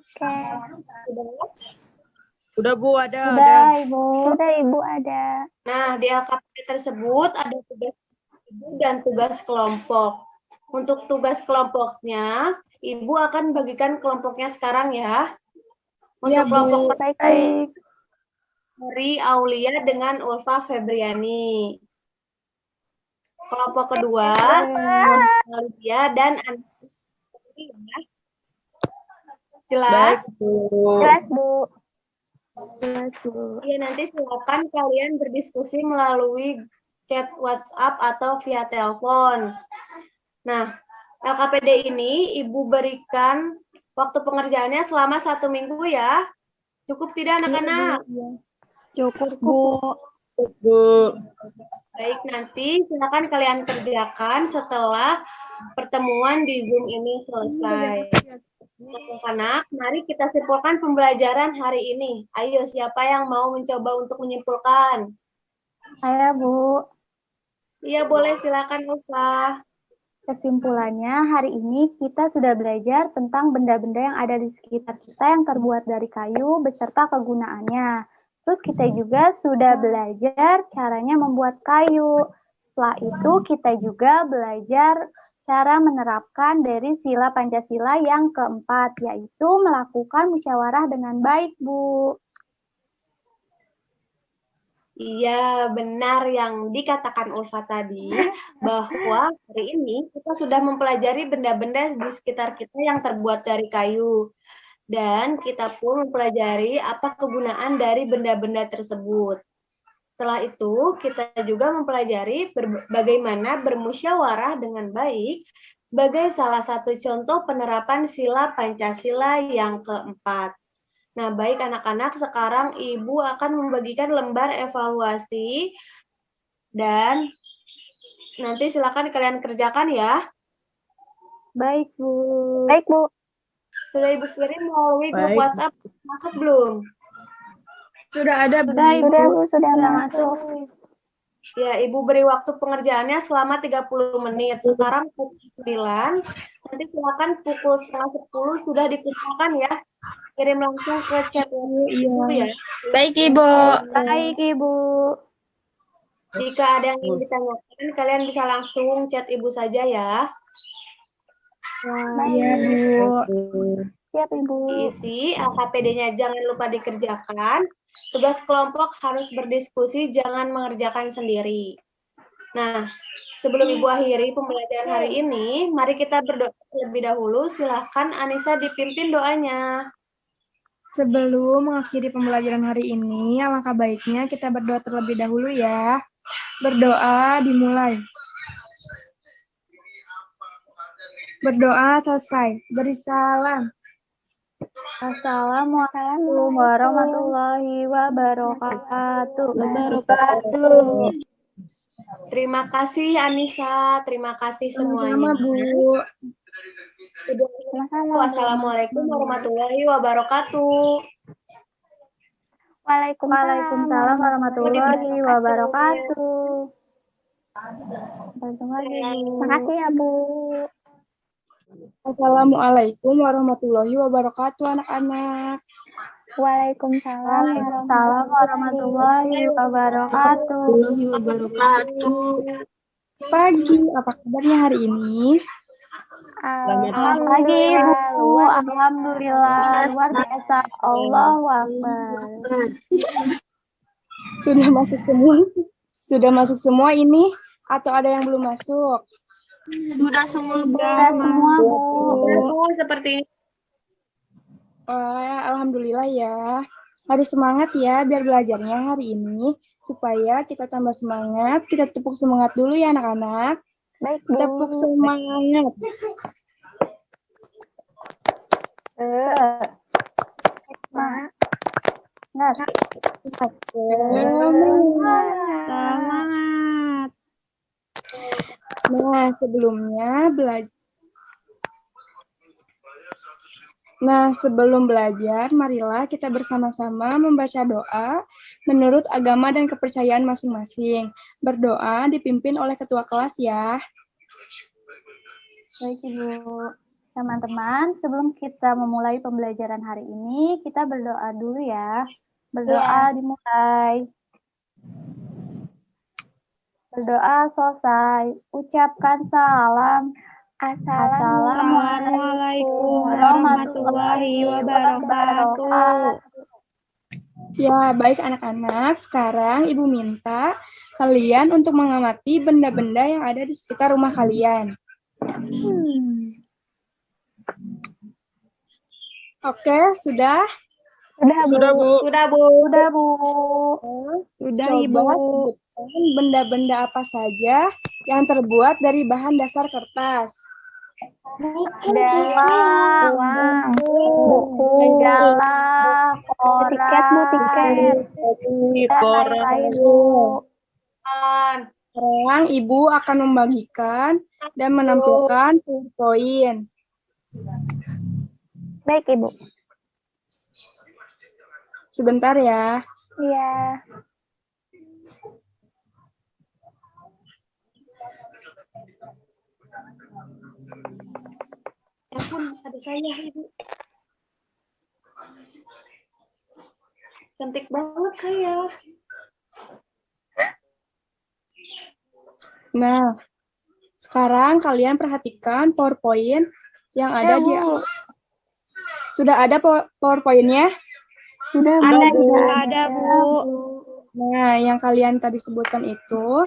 Speaker 2: Oke.
Speaker 4: Sudah, Bu, ada.
Speaker 1: Sudah, Ibu.
Speaker 2: Sudah, Ibu, ada.
Speaker 3: Nah, di LKPD tersebut ada tugas ibu dan tugas kelompok. Untuk tugas kelompoknya, Ibu akan bagikan kelompoknya sekarang ya. Untuk
Speaker 6: Iya, Bu.
Speaker 3: kelompok
Speaker 1: Baik.
Speaker 3: Kori Aulia dengan Ulfa Febriani. Kelompok kedua, Aulia dan Anastasia. Jelas?
Speaker 4: Baik, Bu.
Speaker 2: Jelas, Bu.
Speaker 3: Ya, nanti silakan kalian berdiskusi melalui chat WhatsApp atau via telepon. Nah, LKPD ini Ibu berikan waktu pengerjaannya selama 1 minggu ya. Cukup tidak anak-anak?
Speaker 1: Cukup, Bu.
Speaker 4: Bu.
Speaker 3: Baik, nanti silakan kalian kerjakan setelah pertemuan di Zoom ini selesai. Anak-anak, mari kita simpulkan pembelajaran hari ini. Ayo, siapa yang mau mencoba untuk menyimpulkan?
Speaker 1: Saya, Bu.
Speaker 3: Iya, boleh. Silakan, Ulfa.
Speaker 1: Kesimpulannya, hari ini kita sudah belajar tentang benda-benda yang ada di sekitar kita yang terbuat dari kayu beserta kegunaannya. Terus kita juga sudah belajar caranya membuat kayu. Setelah itu kita juga belajar cara menerapkan dari sila Pancasila yang keempat, yaitu melakukan musyawarah dengan baik, Bu.
Speaker 3: Iya, benar yang dikatakan Ulfa tadi, bahwa hari ini kita sudah mempelajari benda-benda di sekitar kita yang terbuat dari kayu. Dan kita pun mempelajari apa kegunaan dari benda-benda tersebut. Setelah itu, kita juga mempelajari bagaimana bermusyawarah dengan baik sebagai salah satu contoh penerapan sila Pancasila yang keempat. Nah, baik anak-anak, sekarang Ibu akan membagikan lembar evaluasi dan nanti silakan kalian kerjakan ya.
Speaker 1: Baik, Bu.
Speaker 2: Baik, Bu.
Speaker 3: Sudah Ibu kirim melalui grup
Speaker 4: Baik.
Speaker 3: WhatsApp masuk belum?
Speaker 6: Sudah ada, Bu.
Speaker 1: Sudah, Ibu.
Speaker 2: Sudah, Bu. Sudah
Speaker 1: Sudah
Speaker 2: masuk.
Speaker 3: Ya, Ibu beri waktu pengerjaannya selama 30 menit. Sekarang pukul 9, nanti silakan pukul setengah 10 sudah dikumpulkan ya. Kirim langsung ke chat Ibu ya.
Speaker 5: Baik, Ibu.
Speaker 1: Baik, Ibu.
Speaker 3: Jika ada yang ingin ditanyakan, kalian bisa langsung chat Ibu saja ya.
Speaker 6: Iya, Bu.
Speaker 2: Siap, Ibu.
Speaker 3: Diisi, LKPD-nya jangan lupa dikerjakan. Tugas kelompok harus berdiskusi, jangan mengerjakan sendiri. Nah, sebelum Ibu akhiri pembelajaran hari ini, mari kita berdoa terlebih dahulu. Silahkan Anissa dipimpin doanya.
Speaker 6: Sebelum mengakhiri pembelajaran hari ini, alangkah baiknya kita berdoa terlebih dahulu ya. Berdoa dimulai. Berdoa selesai. Beri salam.
Speaker 1: Assalamualaikum warahmatullahi wabarakatuh.
Speaker 3: Terima kasih Anissa, terima kasih
Speaker 6: Sama-sama,
Speaker 3: semuanya.
Speaker 6: Bu.
Speaker 3: Wassalamualaikum warahmatullahi wabarakatuh.
Speaker 1: Waalaikumsalam warahmatullahi wabarakatuh.
Speaker 2: Terima kasih ya, Bu.
Speaker 6: Assalamualaikum warahmatullahi wabarakatuh, anak-anak.
Speaker 2: Waalaikumsalam
Speaker 1: warahmatullahi wabarakatuh.
Speaker 6: Pagi, apa kabarnya hari ini?
Speaker 1: Selamat pagi, Bu. Alhamdulillah, luar biasa. Allahu Akbar.
Speaker 6: Sudah masuk semua? Sudah masuk semua ini? Atau ada yang belum masuk?
Speaker 5: Sudah semua, Bu.
Speaker 1: Sudah semua, Bu.
Speaker 3: Bu, seperti
Speaker 6: Alhamdulillah ya. Harus semangat ya biar belajarnya hari ini. Supaya kita tambah semangat. Kita tepuk semangat dulu ya anak-anak.
Speaker 2: Baik, Bu.
Speaker 6: Tepuk semangat.
Speaker 1: Semangat.
Speaker 6: Nah, sebelum belajar, marilah kita bersama-sama membaca doa menurut agama dan kepercayaan masing-masing. Berdoa dipimpin oleh ketua kelas ya.
Speaker 1: Baik, Ibu. Teman-teman, sebelum kita memulai pembelajaran hari ini, kita berdoa dulu ya. Berdoa dimulai. Berdoa selesai. Ucapkan salam. Assalamualaikum warahmatullahi wabarakatuh.
Speaker 6: Ya, baik anak-anak. Sekarang Ibu minta kalian untuk mengamati benda-benda yang ada di sekitar rumah kalian. Oke, sudah?
Speaker 4: Sudah, Bu.
Speaker 3: Sudah, Bu.
Speaker 1: Sudah, Bu.
Speaker 6: Coba sebutkan benda-benda apa saja yang terbuat dari bahan dasar kertas.
Speaker 1: Uang, buku, majalah, koran,
Speaker 4: Koran.
Speaker 6: Sekarang Ibu akan membagikan dan menampilkan PowerPoint.
Speaker 2: Baik, Ibu.
Speaker 6: Sebentar ya.
Speaker 2: Iya.
Speaker 3: Ya pun, ada saya, Ibu. Cantik banget saya.
Speaker 6: Nah, sekarang kalian perhatikan PowerPoint yang ada di... Sudah ada PowerPoint-nya?
Speaker 2: Sudah,
Speaker 1: ada, Bu.
Speaker 6: Nah, yang kalian tadi sebutkan itu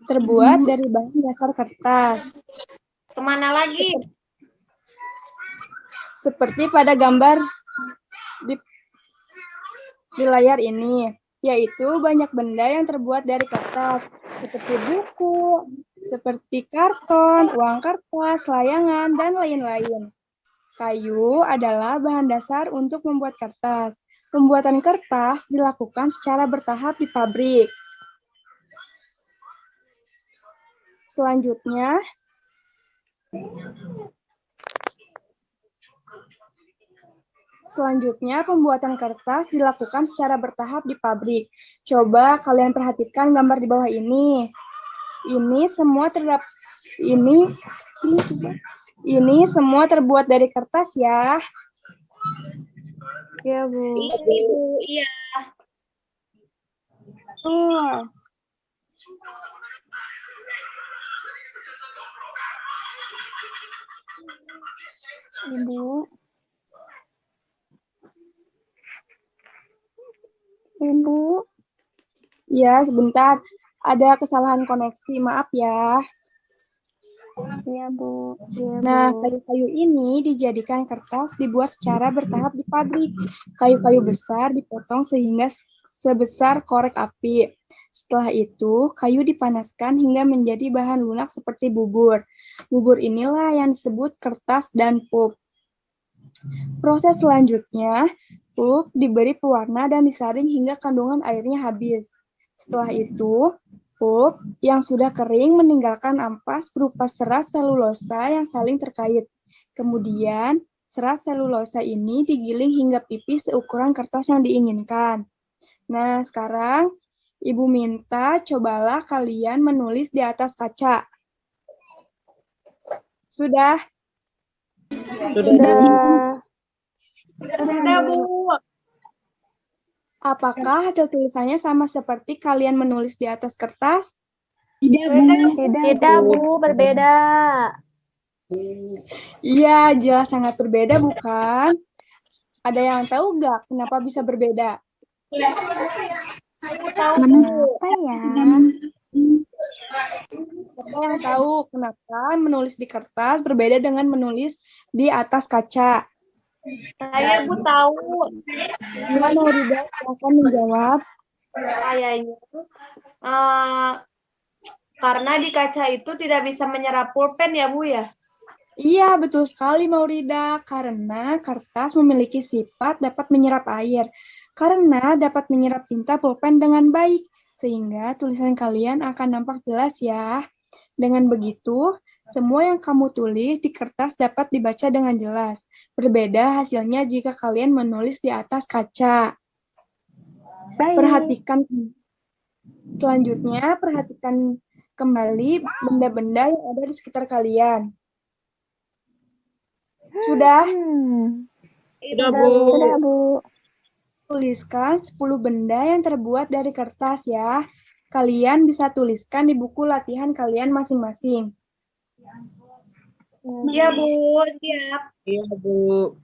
Speaker 6: terbuat dari bahan dasar kertas.
Speaker 3: Kemana lagi?
Speaker 6: Seperti pada gambar di layar ini, yaitu banyak benda yang terbuat dari kertas, seperti buku, seperti karton, uang kertas, layangan, dan lain-lain. Kayu adalah bahan dasar untuk membuat kertas. Pembuatan kertas dilakukan secara bertahap di pabrik. Selanjutnya, pembuatan kertas dilakukan secara bertahap di pabrik. Coba kalian perhatikan gambar di bawah ini. Ini semua terbuat dari kertas ya.
Speaker 2: Ya, Bu.
Speaker 3: Iya.
Speaker 2: Ibu. Ibu.
Speaker 6: Ya, sebentar. Ada kesalahan koneksi, maaf ya.
Speaker 2: Iya, Bu. Iya,
Speaker 6: Nah,
Speaker 2: Bu.
Speaker 6: kayu-kayu ini dijadikan kertas dibuat secara bertahap di pabrik. Kayu-kayu besar dipotong sehingga sebesar korek api. Setelah itu, kayu dipanaskan hingga menjadi bahan lunak seperti bubur. Bubur inilah yang disebut kertas dan pulp. Proses selanjutnya, pulp diberi pewarna dan disaring hingga kandungan airnya habis. Setelah itu, pulp yang sudah kering meninggalkan ampas berupa serat selulosa yang saling terkait. Kemudian, serat selulosa ini digiling hingga pipih seukuran kertas yang diinginkan. Nah, sekarang Ibu minta cobalah kalian menulis di atas kaca. Sudah?
Speaker 2: Sudah.
Speaker 3: Sudah, Bu.
Speaker 6: Apakah hasil tulisannya sama seperti kalian menulis di atas kertas?
Speaker 1: Tidak, Bu, berbeda.
Speaker 6: Iya, jelas sangat berbeda, bukan? Ada yang tahu nggak kenapa bisa berbeda?
Speaker 2: Apa ya?
Speaker 6: Siapa yang tahu kenapa menulis di kertas berbeda dengan menulis di atas kaca?
Speaker 3: Saya, Bu, tahu.
Speaker 6: Gimana, Rida? Silakan menjawab.
Speaker 3: Kayaknya karena di kaca itu tidak bisa menyerap pulpen ya, Bu, ya?
Speaker 6: Iya, betul sekali, Maurida. Karena kertas memiliki sifat dapat menyerap air. Karena dapat menyerap tinta pulpen dengan baik. Sehingga tulisan kalian akan nampak jelas ya. Dengan begitu, semua yang kamu tulis di kertas dapat dibaca dengan jelas. Berbeda hasilnya jika kalian menulis di atas kaca.
Speaker 2: Baik.
Speaker 6: Selanjutnya, perhatikan kembali benda-benda yang ada di sekitar kalian. Sudah?
Speaker 4: Sudah, Bu.
Speaker 2: Sudah, Bu.
Speaker 6: Tuliskan 10 benda yang terbuat dari kertas ya. Kalian bisa tuliskan di buku latihan kalian masing-masing.
Speaker 3: Iya, Bu. Siap.
Speaker 4: Iya, Bu.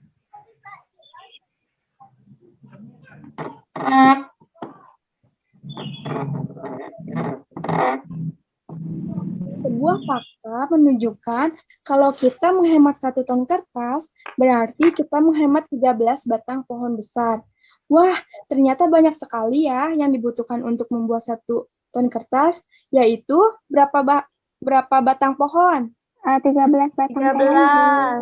Speaker 6: Sebuah fakta menunjukkan kalau kita menghemat 1 ton kertas, berarti kita menghemat 13 batang pohon besar. Wah, ternyata banyak sekali ya yang dibutuhkan untuk membuat 1 ton kertas, yaitu berapa batang pohon?
Speaker 2: 13 batang pohon.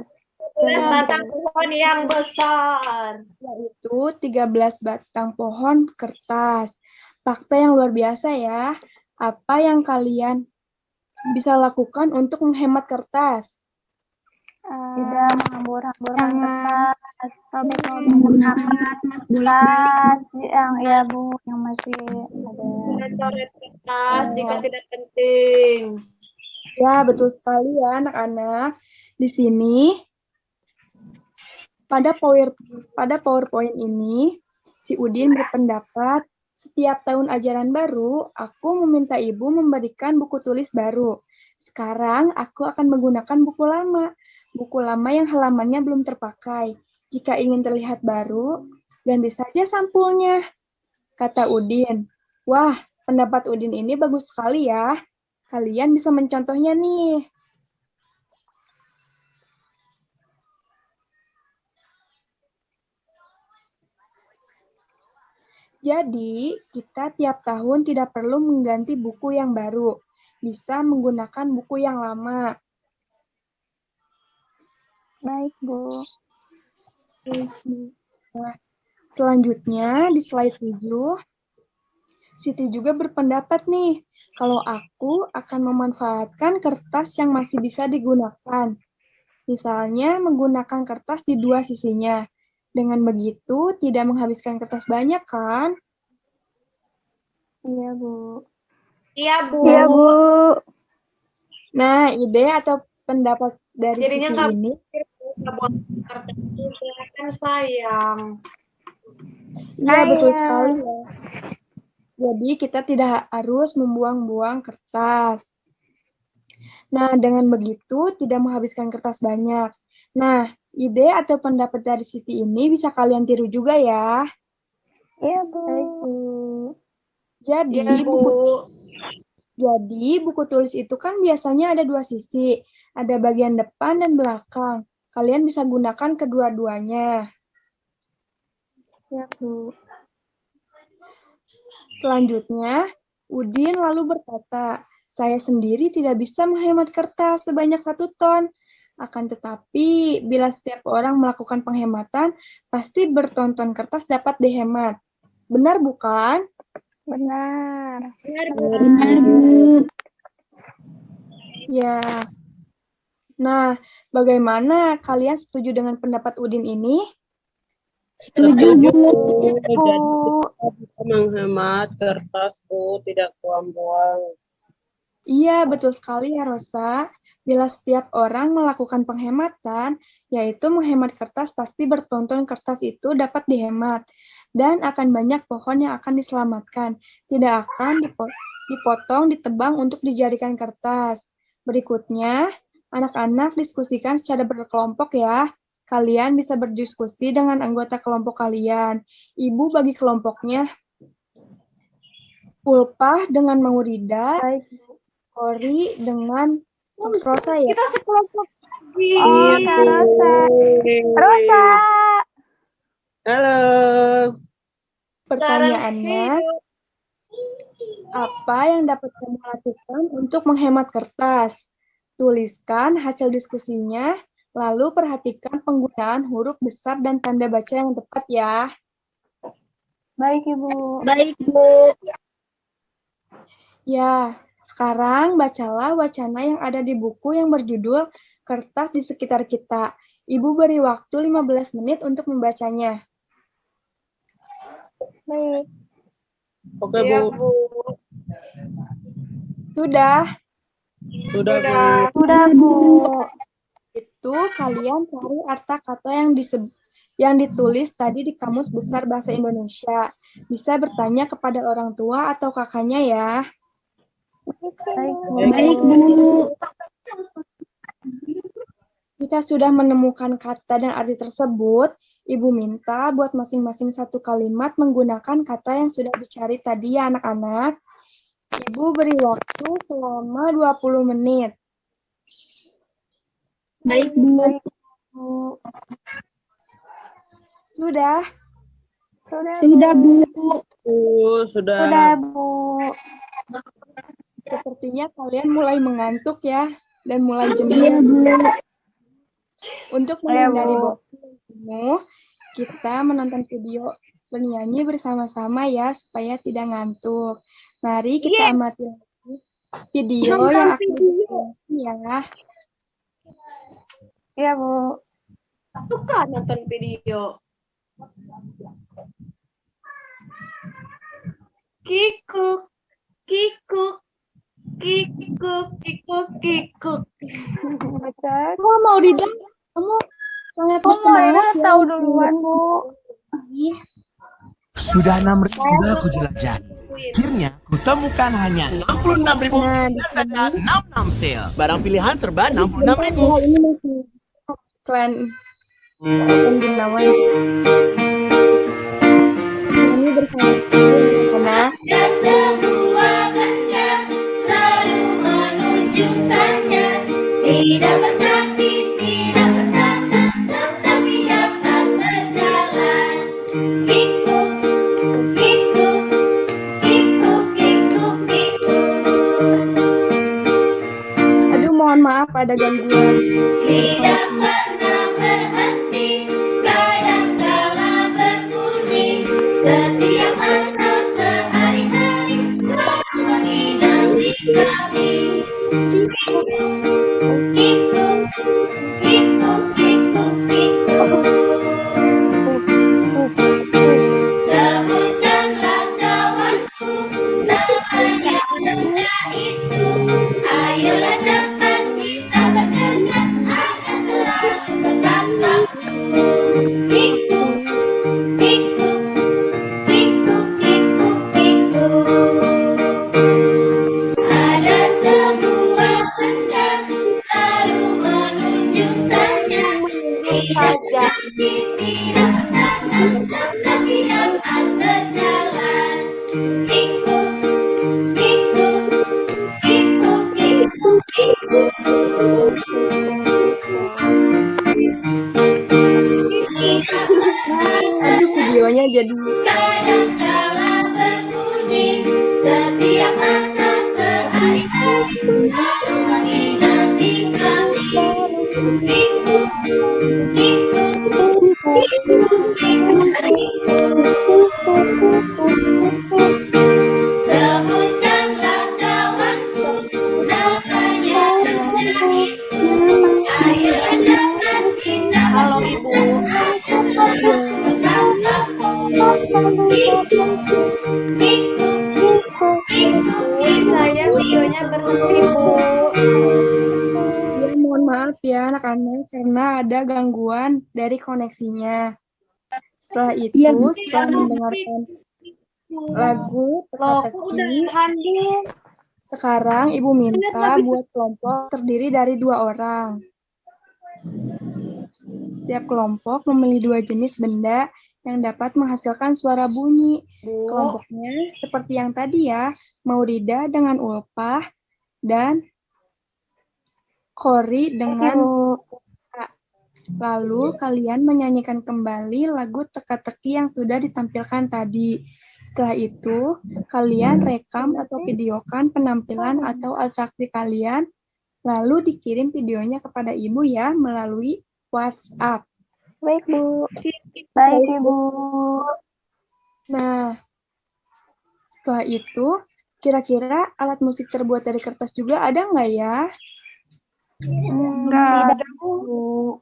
Speaker 3: 13 batang pohon yang besar.
Speaker 6: Yaitu 13 batang pohon kertas. Fakta yang luar biasa ya. Apa yang kalian bisa lakukan untuk menghemat kertas?
Speaker 1: Tidak menghambur-hamburkan kertas. Menggunakan kertas yang ya, Bu, yang masih ada.
Speaker 3: Coret kertas jika tidak penting.
Speaker 6: Ya, betul sekali ya anak-anak. Di sini pada PowerPoint ini si Udin berpendapat setiap tahun ajaran baru, aku meminta ibu memberikan buku tulis baru. Sekarang aku akan menggunakan buku lama yang halamannya belum terpakai. Jika ingin terlihat baru, ganti saja sampulnya, kata Udin. Wah, pendapat Udin ini bagus sekali ya. Kalian bisa mencontohnya nih. Jadi, kita tiap tahun tidak perlu mengganti buku yang baru. bisa menggunakan buku yang lama.
Speaker 2: Baik, Bu.
Speaker 6: Nah, selanjutnya di slide 7, Siti juga berpendapat nih, kalau aku akan memanfaatkan kertas yang masih bisa digunakan. Misalnya menggunakan kertas di dua sisinya. Dengan begitu tidak menghabiskan kertas banyak kan?
Speaker 2: Iya, Bu.
Speaker 3: Iya, Bu.
Speaker 2: Iya, Bu.
Speaker 6: Nah, ide atau pendapat dari
Speaker 3: Jadinya
Speaker 6: Siti ini,
Speaker 3: buat kertas juga kan sayang.
Speaker 6: ya betul sekali ya. Jadi kita tidak harus membuang-buang kertas. Nah, dengan begitu tidak menghabiskan kertas banyak. Nah, ide atau pendapat dari Siti ini bisa kalian tiru juga ya.
Speaker 2: Iya, Bu.
Speaker 6: Jadi,
Speaker 3: Iya, Bu.
Speaker 6: buku tulis itu kan biasanya ada dua sisi. Ada bagian depan dan belakang. Kalian bisa gunakan kedua-duanya.
Speaker 2: Iya, Bu.
Speaker 6: Selanjutnya, Udin lalu berkata, saya sendiri tidak bisa menghemat kertas sebanyak 1 ton. Akan tetapi, bila setiap orang melakukan penghematan, pasti bertonton kertas dapat dihemat. Benar bukan?
Speaker 2: Benar.
Speaker 5: Benar, Bu.
Speaker 6: Ya. Nah, bagaimana kalian setuju dengan pendapat Udin ini?
Speaker 5: Setuju, Bu.
Speaker 4: Jadi kita bisa menghemat kertas, Bu, tidak buang-buang.
Speaker 6: Iya, betul sekali ya Rosa. Bila setiap orang melakukan penghematan, yaitu menghemat kertas, pasti bertonton kertas itu dapat dihemat. Dan akan banyak pohon yang akan diselamatkan. Tidak akan dipotong, ditebang untuk dijadikan kertas. Berikutnya, anak-anak diskusikan secara berkelompok ya. Kalian bisa berdiskusi dengan anggota kelompok kalian. Ibu bagi kelompoknya. Ulpah dengan Maurida,
Speaker 2: Baik.
Speaker 6: Kori dengan Rosa ya.
Speaker 3: Kita sekelompok.
Speaker 2: Oh, Kak Rosa. Rosa.
Speaker 4: Halo.
Speaker 6: Pertanyaannya, apa yang dapat kamu lakukan untuk menghemat kertas? Tuliskan hasil diskusinya, lalu perhatikan penggunaan huruf besar dan tanda baca yang tepat ya.
Speaker 2: Baik, Ibu.
Speaker 5: Baik, Bu.
Speaker 6: Ya, sekarang bacalah wacana yang ada di buku yang berjudul Kertas di Sekitar Kita. Ibu beri waktu 15 menit untuk membacanya.
Speaker 2: Baik.
Speaker 4: Oke,
Speaker 3: Iya,
Speaker 4: Bu.
Speaker 3: Bu.
Speaker 6: Sudah,
Speaker 4: Sudah, Bu.
Speaker 2: Sudah, Bu.
Speaker 6: itu kalian cari arti kata yang ditulis tadi di Kamus Besar Bahasa Indonesia. Bisa bertanya kepada orang tua atau kakaknya ya.
Speaker 2: Baik, Bu.
Speaker 5: Baik, Bu.
Speaker 6: Jika sudah menemukan kata dan arti tersebut, Ibu minta buat masing-masing satu kalimat menggunakan kata yang sudah dicari tadi ya anak-anak. Ibu beri waktu selama 20 menit.
Speaker 5: Baik, Bu.
Speaker 6: Sudah?
Speaker 5: Sudah, Bu.
Speaker 4: Sudah.
Speaker 2: Sudah, Bu.
Speaker 6: Sepertinya kalian mulai mengantuk ya, dan mulai
Speaker 5: Iya,
Speaker 6: jenuh.
Speaker 5: Bu.
Speaker 6: Untuk menghindari bosan, kita menonton video bernyanyi bersama-sama ya, supaya tidak ngantuk. Mari kita amati video yang akan ditonton ya.
Speaker 2: Iya, Bu.
Speaker 3: Suka nonton video. Kikuk, kikuk, kikuk, kikuk, kikuk.
Speaker 2: Baca.
Speaker 6: Oh, mau Rida, kamu sangat
Speaker 2: Oh,
Speaker 6: bersemangat
Speaker 2: Maira
Speaker 6: ya.
Speaker 2: tahu duluan, Bu.
Speaker 7: Sudah 6.000 sudah aku jelajahi. Akhirnya kutemukan hanya 66.000
Speaker 6: Nah, di
Speaker 7: saja 66 sale. Barang pilihan serba 66.000.
Speaker 6: ini masih klan Gunawan. Ini bersama anak.
Speaker 8: Ada sebuah benda selalu menunjuk saja, tidak berkaki, tidak bertahan, tetapi dapat berjalan. Kikuk, kikuk, kikuk, kikuk, kikuk.
Speaker 6: maaf ada gangguan.
Speaker 8: Tidak pernah berhenti, kadang-kala berbunyi. Setiap masa sehari-hari selalu mengingati kami. Kikuk, kikuk, kikuk, kikuk, kikuk. Sebutkanlah kawanku, namanya benda itu. Ayolah cepat kita bergegas agar selalu tepat waktu. Kikuk, kikuk, kikuk, kikuk, kikuk. Ada sebuah benda selalu menunjuk saja. Tidak berhenti, tidak menatap, tetapi dapat berjalan. Kikuk, kikuk, kikuk, kikuk, kikuk. Tidak pernah
Speaker 6: Aduh, videonya jadi
Speaker 8: kadang-kala berbunyi. Setiap masa sehari-hari selalu mengingati kami. Kikuk, kikuk, kikuk, kikuk. Sebutkanlah kawanku, namanya benda itu. Ayolah cepat kita bergegas agar selalu tepat waktu. Kikuk, kikuk, kikuk, kikuk.
Speaker 3: Saya videonya berhenti, Bu.
Speaker 6: ya, mohon maaf ya anak-anak karena ada gangguan dari koneksinya. Setelah itu, setelah mendengarkan lagu teka-teki, sekarang Ibu minta buat kelompok terdiri dari 2 orang. Setiap kelompok memilih 2 jenis benda yang dapat menghasilkan suara bunyi. Kelompoknya seperti yang tadi ya, Maurida dengan ulpah dan Kori dengan lalu kalian menyanyikan kembali lagu teka-teki yang sudah ditampilkan tadi. Setelah itu, kalian rekam atau videokan penampilan atau atraksi kalian, lalu dikirim videonya kepada Ibu ya melalui WhatsApp.
Speaker 2: Baik, Bu.
Speaker 1: Baik, Ibu.
Speaker 6: Nah, setelah itu, kira-kira alat musik terbuat dari kertas juga ada nggak ya?
Speaker 1: Enggak ada, Bu.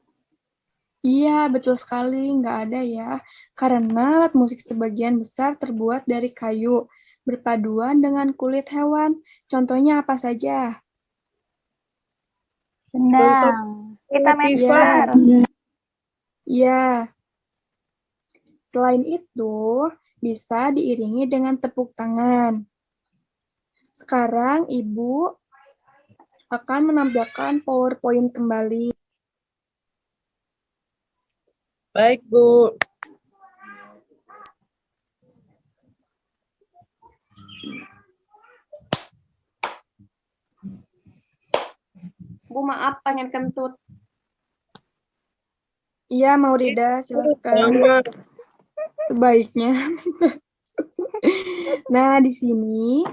Speaker 6: Iya, betul sekali, nggak ada ya. Karena alat musik sebagian besar terbuat dari kayu, berpaduan dengan kulit hewan. Contohnya apa saja?
Speaker 1: Gendang.
Speaker 2: Kita
Speaker 6: Iya.
Speaker 2: meter.
Speaker 6: Iya. Selain itu, bisa diiringi dengan tepuk tangan. Sekarang Ibu akan menampilkan PowerPoint kembali.
Speaker 4: Baik, Bu.
Speaker 3: Bu, maaf, pengen kentut.
Speaker 6: Iya, Maurida, silakan.
Speaker 4: Sama.
Speaker 6: Sebaiknya. Nah, di sini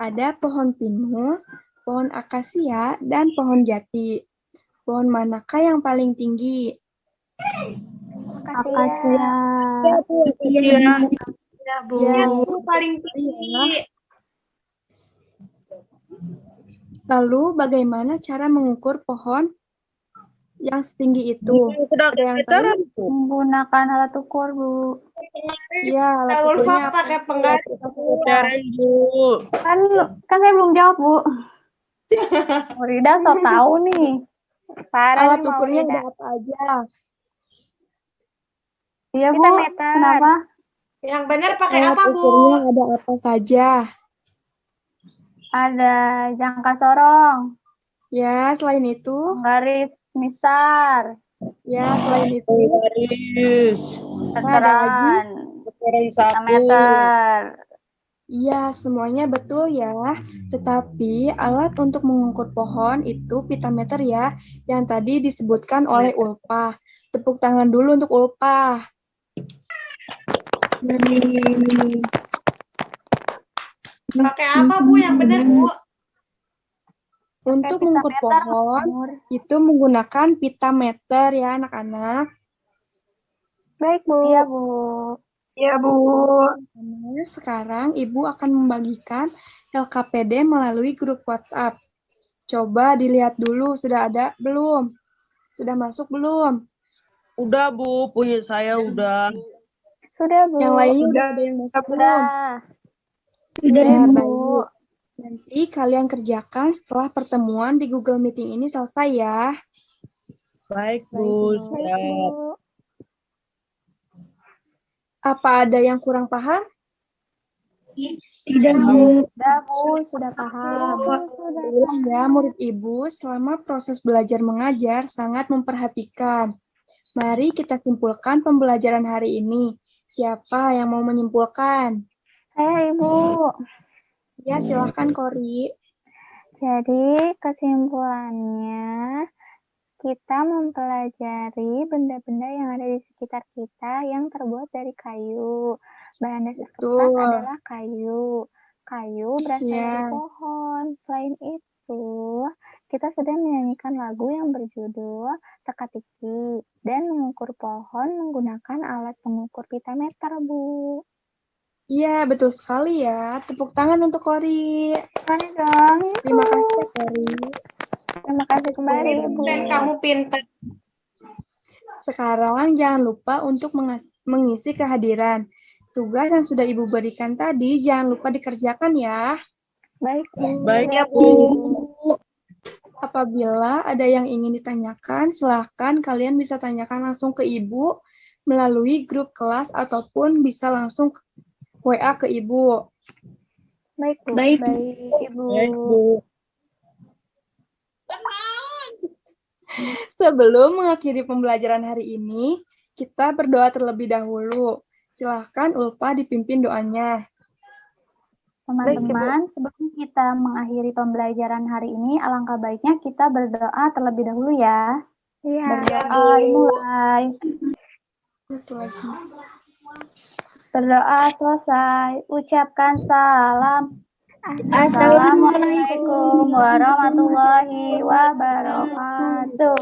Speaker 6: ada pohon pinus, pohon akasia, dan pohon jati. Pohon manakah yang paling tinggi?
Speaker 1: Akasia.
Speaker 3: Ya, Bu.
Speaker 6: Ya,
Speaker 3: Bu, paling tinggi.
Speaker 6: lalu bagaimana cara mengukur pohon yang setinggi itu? Ada yang tahu?
Speaker 1: Menggunakan alat ukur, Bu.
Speaker 6: Iya, alat
Speaker 3: Kalau
Speaker 6: ukurnya
Speaker 3: lupa pakai pengganti.
Speaker 4: Pelajaran, Bu.
Speaker 1: Kan saya belum jawab, Bu. Maurida so tahu nih.
Speaker 2: Parah
Speaker 6: Alat
Speaker 2: nih,
Speaker 6: ukurnya
Speaker 2: Maurida.
Speaker 6: ada apa aja?
Speaker 1: Iya, Bu.
Speaker 2: Kita meter.
Speaker 1: Kenapa?
Speaker 3: Yang benar pakai
Speaker 6: Alat
Speaker 3: apa, Bu?
Speaker 6: ukurnya ada apa saja?
Speaker 1: Ada jangka sorong,
Speaker 6: Ya, selain itu,
Speaker 1: garis mistar,
Speaker 6: ya selain itu,
Speaker 4: Garis.
Speaker 6: ada lagi?
Speaker 1: meteran,
Speaker 4: Ukuran 1.
Speaker 1: meter.
Speaker 6: Iya, semuanya betul ya. Tetapi alat untuk mengukur pohon itu pitameter ya, yang tadi disebutkan oleh Ulpah. Tepuk tangan dulu untuk Ulpah.
Speaker 3: Pakai apa, Bu? Yang benar, Bu?
Speaker 6: Untuk
Speaker 1: pita
Speaker 6: mengukur
Speaker 1: meter,
Speaker 6: pohon,
Speaker 1: Nur.
Speaker 6: itu menggunakan pita meter ya anak-anak.
Speaker 2: Baik, Bu.
Speaker 1: Iya, Bu.
Speaker 3: Iya, Bu.
Speaker 6: Nah, sekarang Ibu akan membagikan LKPD melalui grup WhatsApp. Coba dilihat dulu, sudah ada belum? Sudah masuk belum?
Speaker 4: Udah Bu, punya saya udah.
Speaker 2: Sudah, Bu.
Speaker 6: Yang lainnya udah ada yang masuk belum?
Speaker 5: Sudah,
Speaker 6: Ya,
Speaker 5: Bu.
Speaker 6: baik. Nanti kalian kerjakan setelah pertemuan di Google Meeting ini selesai ya.
Speaker 4: Baik
Speaker 1: Baik,
Speaker 4: Bu,
Speaker 1: Bu.
Speaker 2: Baik,
Speaker 4: siap.
Speaker 2: Bu.
Speaker 6: Apa ada yang kurang paham?
Speaker 5: Tidak, Bu.
Speaker 1: Sudah, Bu. Sudah paham.
Speaker 6: Alhamdulillah ya, murid Ibu selama proses belajar mengajar sangat memperhatikan. Mari kita simpulkan pembelajaran hari ini. Siapa yang mau menyimpulkan?
Speaker 2: Saya, Ibu.
Speaker 6: Ya, silahkan Kori.
Speaker 2: Jadi, kesimpulannya, kita mempelajari benda-benda yang ada di sekitar kita yang terbuat dari kayu. Bahan dasar kertas
Speaker 6: Betul.
Speaker 2: adalah kayu. Kayu berasal dari
Speaker 6: Ya.
Speaker 2: pohon. Selain itu, kita sedang menyanyikan lagu yang berjudul Teka-teki dan mengukur pohon menggunakan alat pengukur pita meter, Bu.
Speaker 6: Iya, betul sekali ya. Tepuk tangan untuk Kori.
Speaker 2: Mana dong?
Speaker 6: Terima kasih ya, Kori.
Speaker 2: Terima kasih kembali, Ibu.
Speaker 3: Dan kamu pintar.
Speaker 6: Sekarang jangan lupa untuk mengisi kehadiran. Tugas yang sudah Ibu berikan tadi jangan lupa dikerjakan ya.
Speaker 2: Baik, Bu.
Speaker 4: Baik ya
Speaker 5: Bu.
Speaker 6: Apabila ada yang ingin ditanyakan, silahkan kalian bisa tanyakan langsung ke Ibu melalui grup kelas ataupun bisa langsung WA ke Ibu.
Speaker 2: Baik, Bu.
Speaker 5: Baik,
Speaker 2: Ibu.
Speaker 4: Baik Bu.
Speaker 6: Sebelum mengakhiri pembelajaran hari ini, kita berdoa terlebih dahulu. Silahkan Ulfa dipimpin doanya.
Speaker 1: Teman-teman, sebelum kita mengakhiri pembelajaran hari ini, alangkah baiknya kita berdoa terlebih dahulu ya.
Speaker 2: Iya.
Speaker 1: Berdoa dimulai.
Speaker 6: Satu lagi.
Speaker 1: Berdoa selesai. Ucapkan salam.
Speaker 5: Assalamualaikum
Speaker 1: warahmatullahi wabarakatuh.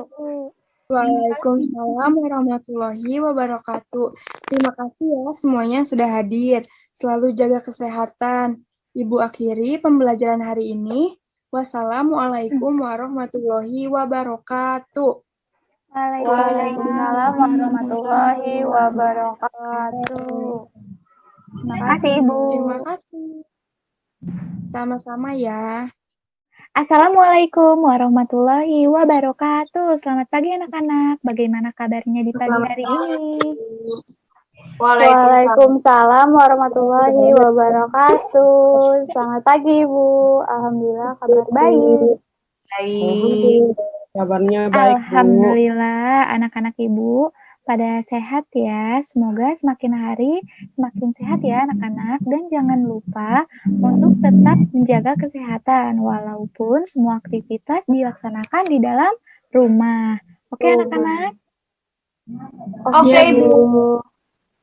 Speaker 6: Waalaikumsalam warahmatullahi wabarakatuh. Terima kasih ya semuanya yang sudah hadir. Selalu jaga kesehatan. Ibu akhiri pembelajaran hari ini. Wassalamualaikum warahmatullahi wabarakatuh.
Speaker 1: Waalaikumsalam warahmatullahi wabarakatuh.
Speaker 2: Terima kasih, Ibu.
Speaker 6: Terima kasih. Sama-sama ya.
Speaker 2: Assalamualaikum warahmatullahi wabarakatuh. Selamat pagi anak-anak. Bagaimana kabarnya di pagi hari ini?
Speaker 1: Waalaikumsalam warahmatullahi wabarakatuh. Selamat pagi, Ibu. Alhamdulillah kabar baik.
Speaker 3: Baik.
Speaker 4: Kabarnya baik Bu.
Speaker 2: Alhamdulillah anak-anak Ibu pada sehat ya. Semoga semakin hari semakin sehat ya anak-anak. Dan jangan lupa untuk tetap menjaga kesehatan walaupun semua aktivitas dilaksanakan di dalam rumah. Oke anak-anak?
Speaker 3: Oke, Ibu.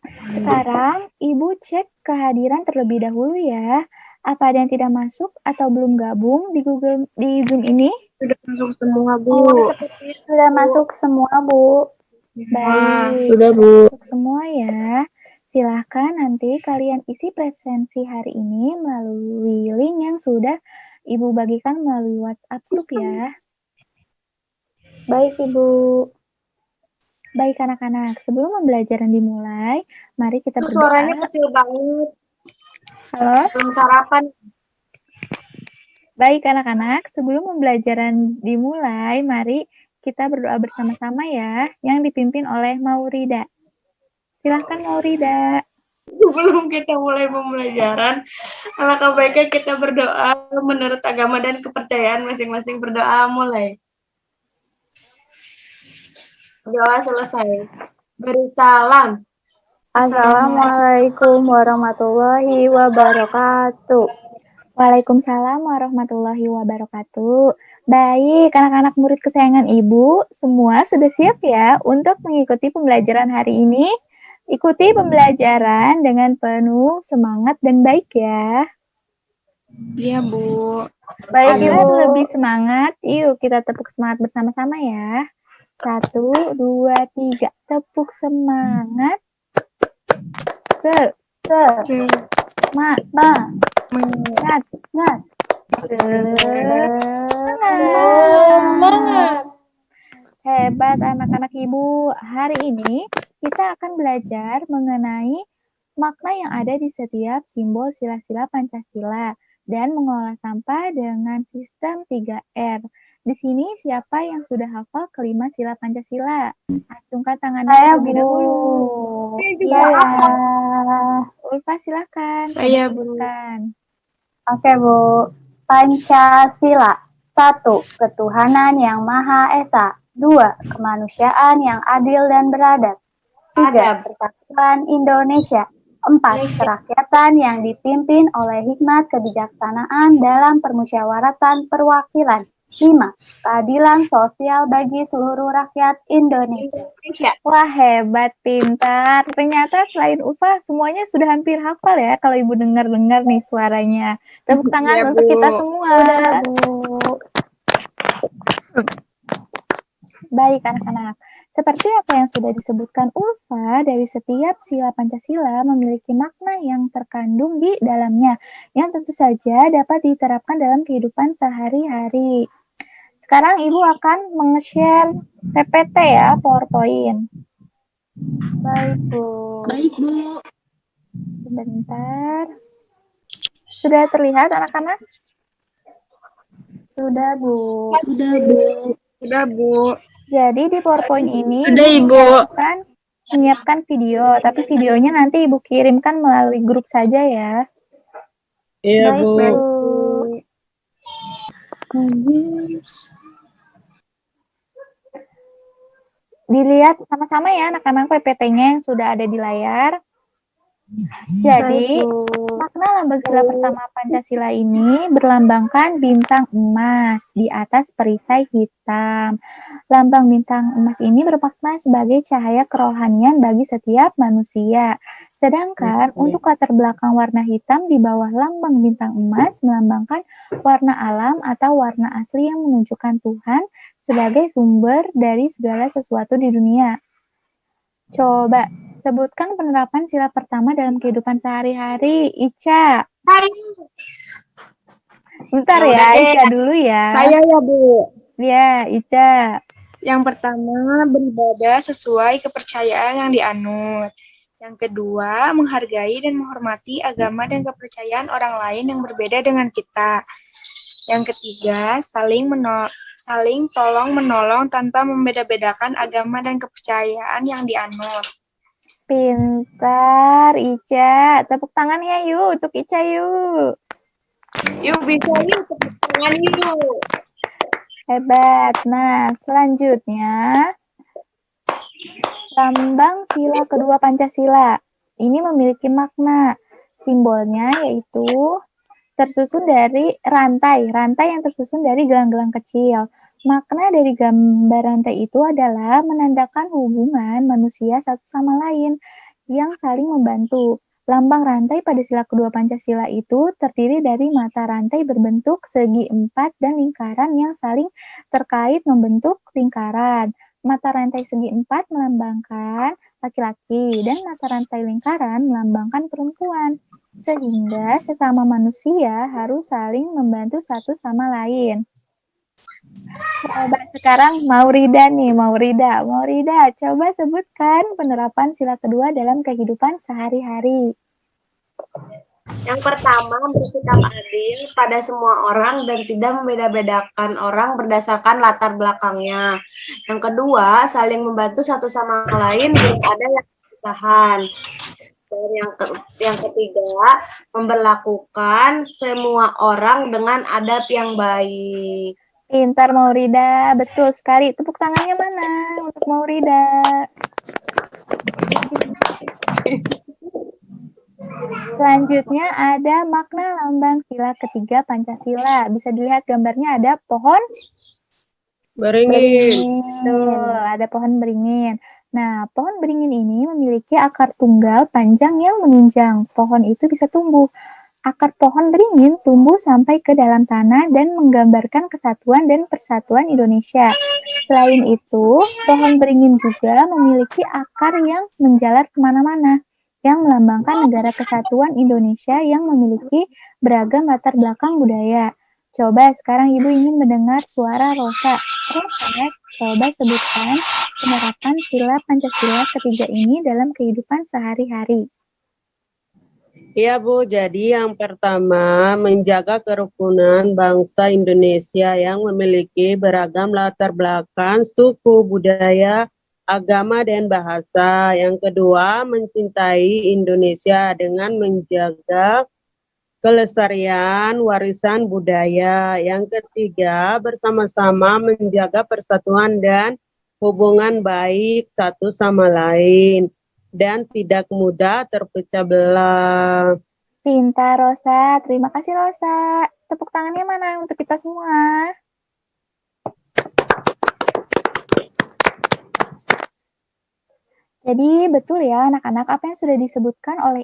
Speaker 2: Sekarang Ibu cek kehadiran terlebih dahulu ya. Apa ada yang tidak masuk atau belum gabung di Zoom ini?
Speaker 6: Sudah masuk semua, Bu.
Speaker 1: Sudah masuk semua, Bu.
Speaker 2: Baik.
Speaker 5: Sudah, Bu.
Speaker 2: Untuk semua ya. Silahkan nanti kalian isi presensi hari ini melalui link yang sudah Ibu bagikan melalui WhatsApp group ya.
Speaker 1: Baik, Ibu.
Speaker 2: Baik anak-anak, sebelum pembelajaran dimulai, mari kita berdoa.
Speaker 3: Suaranya kecil banget.
Speaker 2: Halo?
Speaker 3: Belum sarapan.
Speaker 2: Baik anak-anak, sebelum pembelajaran dimulai, mari kita berdoa bersama-sama ya, yang dipimpin oleh Maurida. Silahkan Maurida.
Speaker 3: Sebelum kita mulai pembelajaran, alangkah baiknya kita berdoa menurut agama dan kepercayaan masing-masing. Berdoa mulai. Doa selesai. Beri salam.
Speaker 1: Assalamualaikum warahmatullahi wabarakatuh.
Speaker 2: Waalaikumsalam warahmatullahi wabarakatuh. Baik, anak-anak murid kesayangan Ibu, semua sudah siap ya untuk mengikuti pembelajaran hari ini? Ikuti pembelajaran dengan penuh semangat dan baik ya.
Speaker 6: Iya, Bu.
Speaker 2: Baik, Ibu. Lebih semangat, yuk kita tepuk semangat bersama-sama ya. 1, 2, 3. Tepuk semangat. Semangat. Semangat. Hebat anak-anak Ibu. Hari ini kita akan belajar mengenai makna yang ada di setiap simbol sila-sila Pancasila dan mengelola sampah dengan sistem 3R. Di sini siapa yang sudah hafal kelima sila Pancasila? Acungkan tangannya terlebih dahulu. Iya. Ulfa silakan.
Speaker 6: Saya, Bu.
Speaker 2: Sebutkan.
Speaker 1: Oke, Bu. Pancasila. 1. Ketuhanan yang Maha Esa. 2. Kemanusiaan yang adil dan beradab. 3. Persatuan Indonesia. 4. Kerakyatan yang dipimpin oleh hikmat kebijaksanaan dalam permusyawaratan perwakilan. 5. Keadilan sosial bagi seluruh rakyat Indonesia.
Speaker 2: Wah, hebat, pintar. Ternyata selain Ufa, semuanya sudah hampir hafal ya kalau Ibu dengar-dengar nih suaranya. Tepuk tangan
Speaker 6: Ya,
Speaker 2: untuk
Speaker 6: Bu.
Speaker 2: kita semua. Baik, anak-anak. Seperti apa yang sudah disebutkan Ulfa, dari setiap sila Pancasila memiliki makna yang terkandung di dalamnya, yang tentu saja dapat diterapkan dalam kehidupan sehari-hari. Sekarang Ibu akan meng-share PPT ya, PowerPoint.
Speaker 1: Baik, Bu.
Speaker 2: Sebentar. Sudah terlihat anak-anak?
Speaker 1: Sudah, Bu.
Speaker 6: Sudah, Bu.
Speaker 2: Jadi di PowerPoint ini
Speaker 5: Sudah, Ibu.
Speaker 2: menyiapkan video, tapi videonya nanti Ibu kirimkan melalui grup saja ya.
Speaker 4: Iya, Bu.
Speaker 2: Dilihat sama-sama ya anak-anak PPT-nya yang sudah ada di layar. Jadi, makna lambang sila pertama Pancasila ini berlambangkan bintang emas di atas perisai hitam. Lambang bintang emas ini bermakna sebagai cahaya kerohanian bagi setiap manusia. Sedangkan untuk latar belakang warna hitam di bawah lambang bintang emas melambangkan warna alam atau warna asli yang menunjukkan Tuhan sebagai sumber dari segala sesuatu di dunia. Coba sebutkan penerapan sila pertama dalam kehidupan sehari-hari, Ica. Bentar ya, Ica dulu ya.
Speaker 6: Saya ya, Bu.
Speaker 2: Ya, Ica.
Speaker 6: Yang pertama, beribadah sesuai kepercayaan yang dianut. Yang kedua, menghargai dan menghormati agama dan kepercayaan orang lain yang berbeda dengan kita. Yang ketiga, saling tolong-menolong tanpa membeda-bedakan agama dan kepercayaan yang dianut.
Speaker 2: Pintar, Ica. Tepuk tangan ya yuk untuk Ica yuk.
Speaker 3: Yuk bisa yuk, tepuk tangan yuk.
Speaker 2: Hebat. Nah, selanjutnya lambang sila kedua Pancasila. Ini memiliki makna. Simbolnya yaitu tersusun dari rantai yang tersusun dari gelang-gelang kecil. Makna dari gambar rantai itu adalah menandakan hubungan manusia satu sama lain yang saling membantu. Lambang rantai pada sila kedua Pancasila itu terdiri dari mata rantai berbentuk segi 4 dan lingkaran yang saling terkait membentuk lingkaran. Mata rantai segi 4 melambangkan laki-laki dan mata rantai lingkaran melambangkan perempuan. Sehingga sesama manusia harus saling membantu satu sama lain. Coba sekarang Maurida nih, Maurida, coba sebutkan penerapan sila kedua dalam kehidupan sehari-hari.
Speaker 3: Yang pertama, bersikap adil pada semua orang dan tidak membeda-bedakan orang berdasarkan latar belakangnya. Yang kedua, saling membantu satu sama lain dan ada yang kesusahan. Dan yang ketiga, memperlakukan semua orang dengan adab yang baik.
Speaker 2: Pintar Maurida, betul sekali. Tepuk tangannya mana untuk Maurida? Selanjutnya ada makna lambang sila ketiga Pancasila. Bisa dilihat gambarnya ada pohon
Speaker 4: Beringin.
Speaker 2: Betul, ada pohon beringin. Nah, pohon beringin ini memiliki akar tunggal panjang yang menunjang. Pohon itu bisa tumbuh Akar pohon beringin tumbuh sampai ke dalam tanah dan menggambarkan kesatuan dan persatuan Indonesia. Selain itu, pohon beringin juga memiliki akar yang menjalar kemana-mana, yang melambangkan negara kesatuan Indonesia yang memiliki beragam latar belakang budaya. Coba sekarang Ibu ingin mendengar suara Rosa. Rosa, coba sebutkan penerapan sila Pancasila ketiga ini dalam kehidupan sehari-hari.
Speaker 4: Iya Bu, jadi yang pertama menjaga kerukunan bangsa Indonesia yang memiliki beragam latar belakang, suku, budaya, agama, dan bahasa. Yang kedua, mencintai Indonesia dengan menjaga kelestarian warisan budaya. Yang ketiga, bersama-sama menjaga persatuan dan hubungan baik satu sama lain, dan tidak mudah terpecah belah.
Speaker 2: Pintar, Rosa. Terima kasih, Rosa. Tepuk tangannya mana untuk kita semua? Jadi, betul ya anak-anak apa yang sudah disebutkan oleh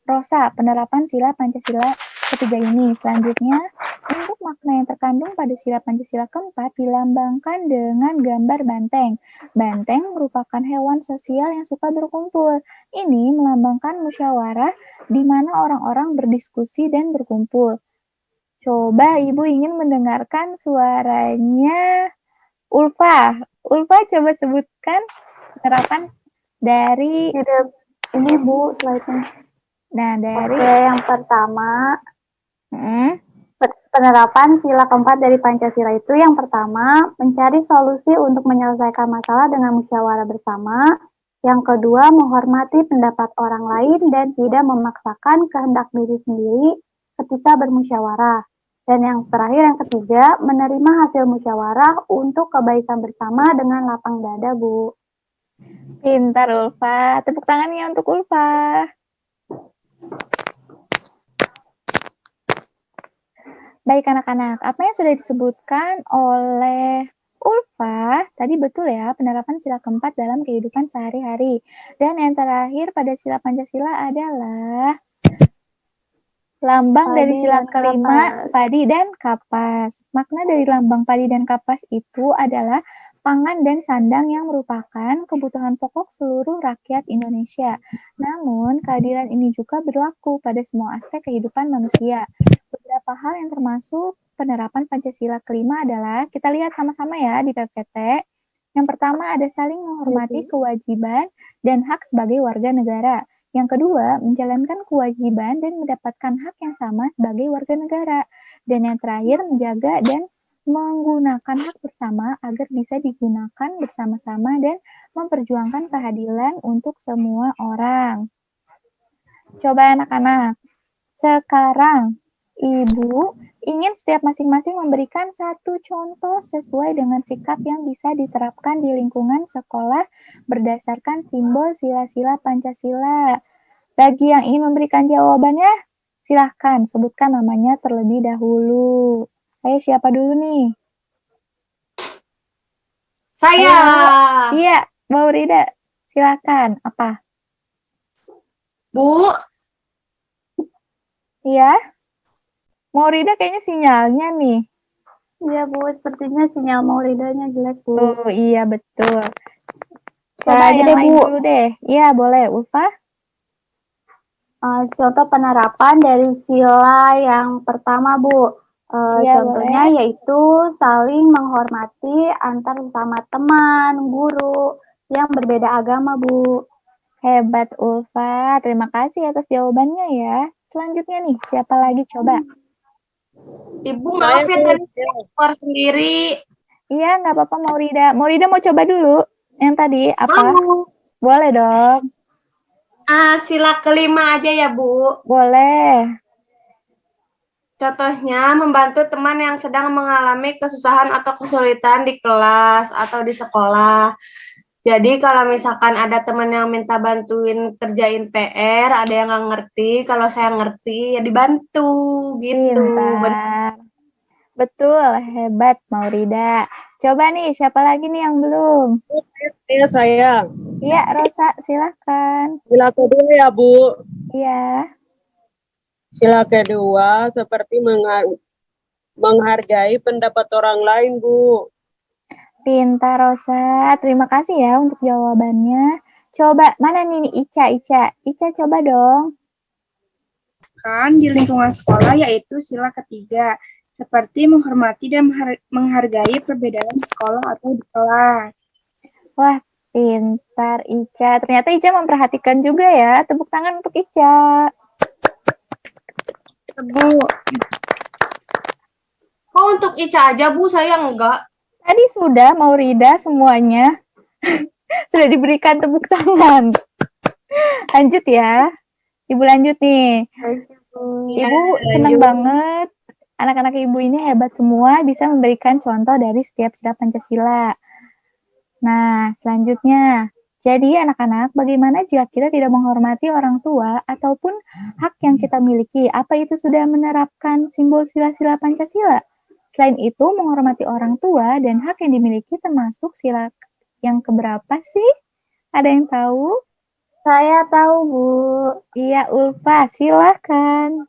Speaker 2: Rosa, penerapan sila Pancasila ketiga ini. Selanjutnya, untuk makna yang terkandung pada sila Pancasila keempat dilambangkan dengan gambar banteng. Banteng merupakan hewan sosial yang suka berkumpul. Ini melambangkan musyawarah di mana orang-orang berdiskusi dan berkumpul. Coba Ibu ingin mendengarkan suaranya Ulfa. Ulfa, coba sebutkan penerapan dari
Speaker 1: Ini Bu, slide-nya.
Speaker 2: Nah, dari
Speaker 1: Oke, yang pertama, penerapan sila keempat dari Pancasila itu yang pertama, mencari solusi untuk menyelesaikan masalah dengan musyawarah bersama. Yang kedua, menghormati pendapat orang lain dan tidak memaksakan kehendak diri sendiri ketika bermusyawarah. Dan yang terakhir, yang ketiga, menerima hasil musyawarah untuk kebaikan bersama dengan lapang dada, Bu.
Speaker 2: Pintar, Ulfa. Tepuk tangannya untuk Ulfa. Baik anak-anak, apa yang sudah disebutkan oleh Ulfa, tadi betul ya, penerapan sila keempat dalam kehidupan sehari-hari. Dan yang terakhir pada sila Pancasila adalah lambang dari sila kelima, padi dan kapas. Makna dari lambang padi dan kapas itu adalah pangan dan sandang yang merupakan kebutuhan pokok seluruh rakyat Indonesia. Namun, keadilan ini juga berlaku pada semua aspek kehidupan manusia. Beberapa hal yang termasuk penerapan Pancasila kelima adalah, kita lihat sama-sama ya di PPT. Yang pertama ada saling menghormati kewajiban dan hak sebagai warga negara. Yang kedua, menjalankan kewajiban dan mendapatkan hak yang sama sebagai warga negara. Dan yang terakhir, menjaga dan menggunakan hak bersama agar bisa digunakan bersama-sama dan memperjuangkan keadilan untuk semua orang. Coba anak-anak, sekarang Ibu ingin setiap masing-masing memberikan satu contoh sesuai dengan sikap yang bisa diterapkan di lingkungan sekolah berdasarkan simbol sila-sila Pancasila. Bagi yang ingin memberikan jawabannya, silahkan sebutkan namanya terlebih dahulu. Ayo, siapa dulu nih?
Speaker 3: Saya.
Speaker 2: Iya, Mbak Rida. Silakan. Apa?
Speaker 3: Bu.
Speaker 2: Iya. Maurida kayaknya sinyalnya nih.
Speaker 1: Iya Bu, sepertinya sinyal Mauridanya jelek Bu.
Speaker 2: Oh iya betul. Coba yang lain dulu deh. Iya boleh, Ulfa.
Speaker 1: Contoh penerapan dari sila yang pertama Bu. Contohnya boleh. Yaitu saling menghormati antar sesama teman, guru yang berbeda agama Bu.
Speaker 2: Hebat Ulfa, terima kasih atas jawabannya ya. Selanjutnya nih, siapa lagi coba?
Speaker 3: Ibu maaf ya tadi keluar sendiri.
Speaker 2: Iya, nggak apa-apa Maurida. Maurida mau coba dulu yang tadi apa?
Speaker 3: Mau.
Speaker 2: Boleh dong.
Speaker 3: Sila kelima aja ya Bu.
Speaker 2: Boleh.
Speaker 3: Contohnya membantu teman yang sedang mengalami kesusahan atau kesulitan di kelas atau di sekolah. Jadi kalau misalkan ada teman yang minta bantuin kerjain PR, ada yang nggak ngerti, kalau saya ngerti ya dibantu gitu.
Speaker 2: Betul, hebat Maurida. Coba nih, siapa lagi nih yang belum?
Speaker 4: Saya.
Speaker 2: Iya, Rosa, silakan.
Speaker 4: Silakan dulu ya Bu.
Speaker 2: Iya.
Speaker 4: Sila kedua seperti menghargai pendapat orang lain, Bu.
Speaker 2: Pintar, Rosa. Terima kasih ya untuk jawabannya. Coba, mana nih Ica? Ica coba dong.
Speaker 6: Kan di lingkungan sekolah yaitu sila ketiga, seperti menghormati dan menghargai perbedaan sekolah atau di kelas.
Speaker 2: Wah, pintar Ica. Ternyata Ica memperhatikan juga ya. Tepuk tangan untuk Ica.
Speaker 6: Bu,
Speaker 3: Kok untuk Ica aja, Bu? Saya enggak.
Speaker 2: Tadi sudah mau Rida semuanya. Sudah diberikan tepuk tangan. Lanjut ya. Ibu lanjut nih. Ibu senang banget. Anak-anak ibu ini hebat semua, bisa memberikan contoh dari setiap sila Pancasila. Nah, selanjutnya. Jadi anak-anak, bagaimana jika kita tidak menghormati orang tua ataupun hak yang kita miliki? Apa itu sudah menerapkan simbol sila-sila Pancasila? Selain itu, menghormati orang tua dan hak yang dimiliki termasuk sila yang keberapa sih? Ada yang tahu?
Speaker 1: Saya tahu, Bu.
Speaker 2: Iya, Ulfa, silakan.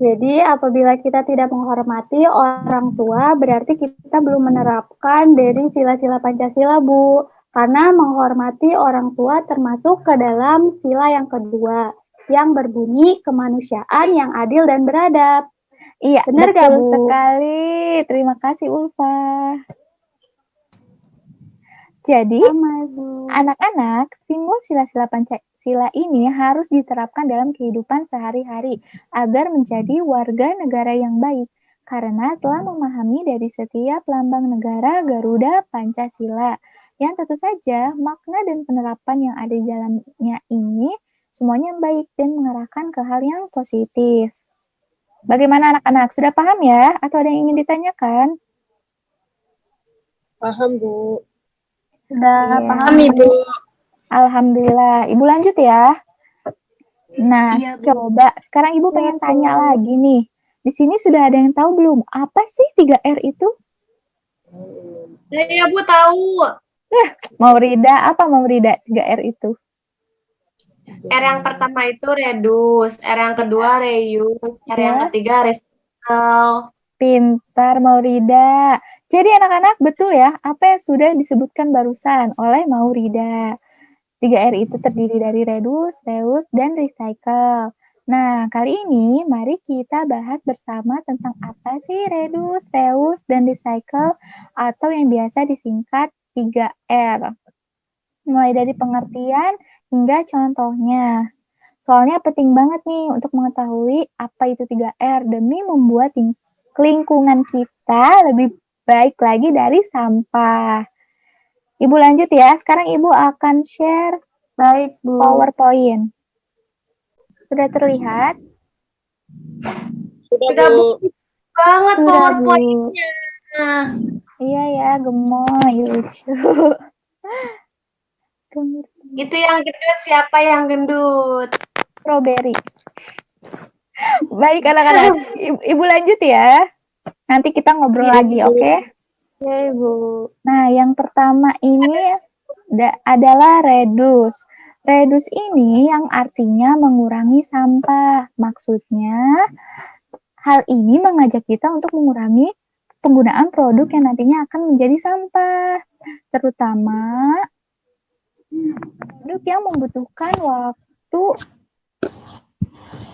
Speaker 1: Jadi apabila kita tidak menghormati orang tua, berarti kita belum menerapkan dari sila-sila Pancasila, Bu. Karena menghormati orang tua termasuk ke dalam sila yang kedua, yang berbunyi kemanusiaan yang adil dan beradab.
Speaker 2: Iya,
Speaker 1: Benar
Speaker 2: betul
Speaker 1: gak, Bu?
Speaker 2: sekali. Terima kasih, Ulfa. Jadi,
Speaker 1: Sama, Bu.
Speaker 2: anak-anak, simbol sila-sila Pancasila ini harus diterapkan dalam kehidupan sehari-hari agar menjadi warga negara yang baik. Karena telah memahami dari setiap lambang negara Garuda Pancasila. Yang tentu saja makna dan penerapan yang ada di dalamnya ini semuanya baik dan mengarahkan ke hal yang positif. Bagaimana anak-anak? Sudah paham ya? Atau ada yang ingin ditanyakan?
Speaker 4: Paham, Bu.
Speaker 1: Sudah
Speaker 2: Iya.
Speaker 1: paham, Ibu?
Speaker 2: Alhamdulillah. Ibu lanjut ya. Nah, coba sekarang Ibu pengen tanya lagi nih. Di sini sudah ada yang tahu belum? Apa sih 3R itu?
Speaker 3: Ya, Bu tahu.
Speaker 2: Maurida, apa Maurida 3R itu?
Speaker 3: R yang pertama itu reduce, R yang kedua reuse, R yang
Speaker 2: Ya.
Speaker 3: ketiga recycle.
Speaker 2: Pintar Maurida. Jadi anak-anak betul ya apa yang sudah disebutkan barusan oleh Maurida. 3R itu terdiri dari reduce, reuse, dan recycle. Nah, kali ini mari kita bahas bersama tentang apa sih reduce, reuse, dan recycle atau yang biasa disingkat 3R. Mulai dari pengertian hingga contohnya. Soalnya penting banget nih untuk mengetahui apa itu 3R demi membuat lingkungan kita lebih baik lagi dari sampah. Ibu lanjut ya. Sekarang Ibu akan share
Speaker 1: Baik, Bu.
Speaker 2: PowerPoint. Sudah terlihat?
Speaker 4: Sudah, Bu.
Speaker 3: Banget
Speaker 1: Sudah, Bu.
Speaker 3: PowerPoint-nya.
Speaker 2: Iya ya, gemoy, lucu.
Speaker 3: Itu yang gendut, siapa yang gendut?
Speaker 2: Strawberry. Baik anak-anak, Ibu lanjut ya. Nanti kita ngobrol lagi, oke?
Speaker 1: Oke, Bu.
Speaker 2: Nah, yang pertama ini adalah reduce. Reduce ini yang artinya mengurangi sampah. Maksudnya, hal ini mengajak kita untuk mengurangi penggunaan produk yang nantinya akan menjadi sampah. Terutama produk yang membutuhkan waktu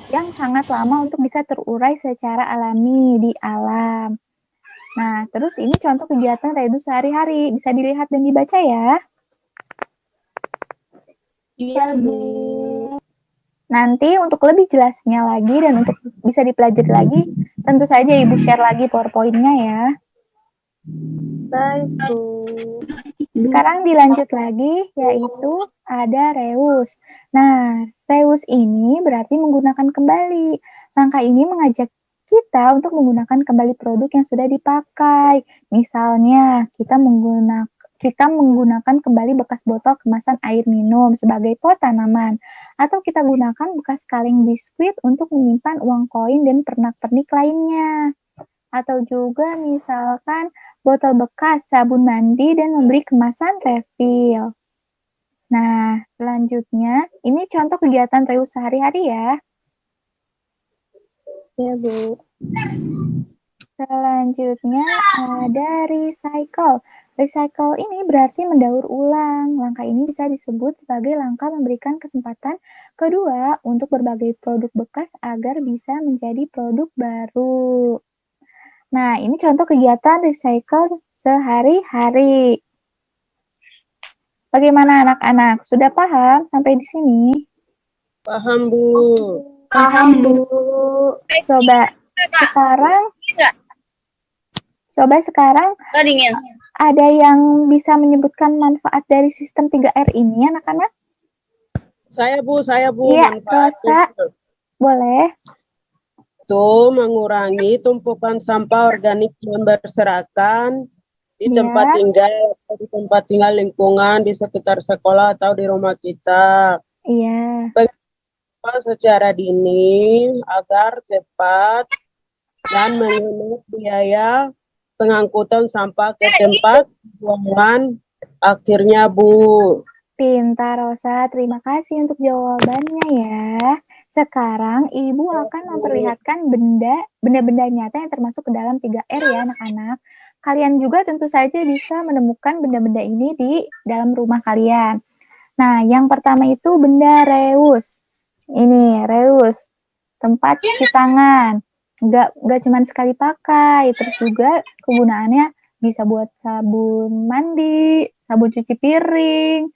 Speaker 2: yang sangat lama untuk bisa terurai secara alami di alam. Nah, terus ini contoh kegiatan reduce sehari-hari. Bisa dilihat dan dibaca ya.
Speaker 8: Iya, Bu.
Speaker 2: Nanti untuk lebih jelasnya lagi dan untuk bisa dipelajari lagi, tentu saja Ibu share lagi PowerPoint-nya ya.
Speaker 1: Baik, Bu.
Speaker 2: Sekarang dilanjut lagi, yaitu ada reuse. Nah, reuse ini berarti menggunakan kembali. Langkah ini mengajak kita untuk menggunakan kembali produk yang sudah dipakai. Misalnya, kita menggunakan kembali bekas botol kemasan air minum sebagai pot tanaman. Atau kita gunakan bekas kaleng biskuit untuk menyimpan uang koin dan pernak-pernik lainnya. Atau juga misalkan botol bekas sabun mandi dan membeli kemasan refill. Nah, selanjutnya ini contoh kegiatan reuse sehari-hari ya.
Speaker 1: Ya, Bu.
Speaker 2: Selanjutnya ada recycle. Recycle ini berarti mendaur ulang. Langkah ini bisa disebut sebagai langkah memberikan kesempatan kedua untuk berbagai produk bekas agar bisa menjadi produk baru. Nah, ini contoh kegiatan recycle sehari-hari. Bagaimana anak-anak? Sudah paham sampai di sini?
Speaker 4: Paham, Bu.
Speaker 1: Paham, Bu.
Speaker 2: Coba sekarang ada yang bisa menyebutkan manfaat dari sistem 3R ini, anak-anak?
Speaker 4: Saya, Bu.
Speaker 2: Iya,
Speaker 4: Manfaatnya
Speaker 2: boleh.
Speaker 4: itu mengurangi tumpukan sampah organik yang berserakan di tempat tinggal, lingkungan, di sekitar sekolah atau di rumah kita.
Speaker 2: Iya.
Speaker 4: Secara dini agar cepat dan menghemat biaya pengangkutan sampah ke tempat pembuangan akhirnya, Bu.
Speaker 2: Pintar, Rosa. Terima kasih untuk jawabannya ya. Sekarang Ibu akan memperlihatkan benda-benda nyata yang termasuk ke dalam 3R ya anak-anak. Kalian juga tentu saja bisa menemukan benda-benda ini di dalam rumah kalian. Nah, yang pertama itu benda reus. Ini reus, tempat cuci tangan. Nggak cuma sekali pakai, terus juga kegunaannya bisa buat sabun mandi, sabun cuci piring,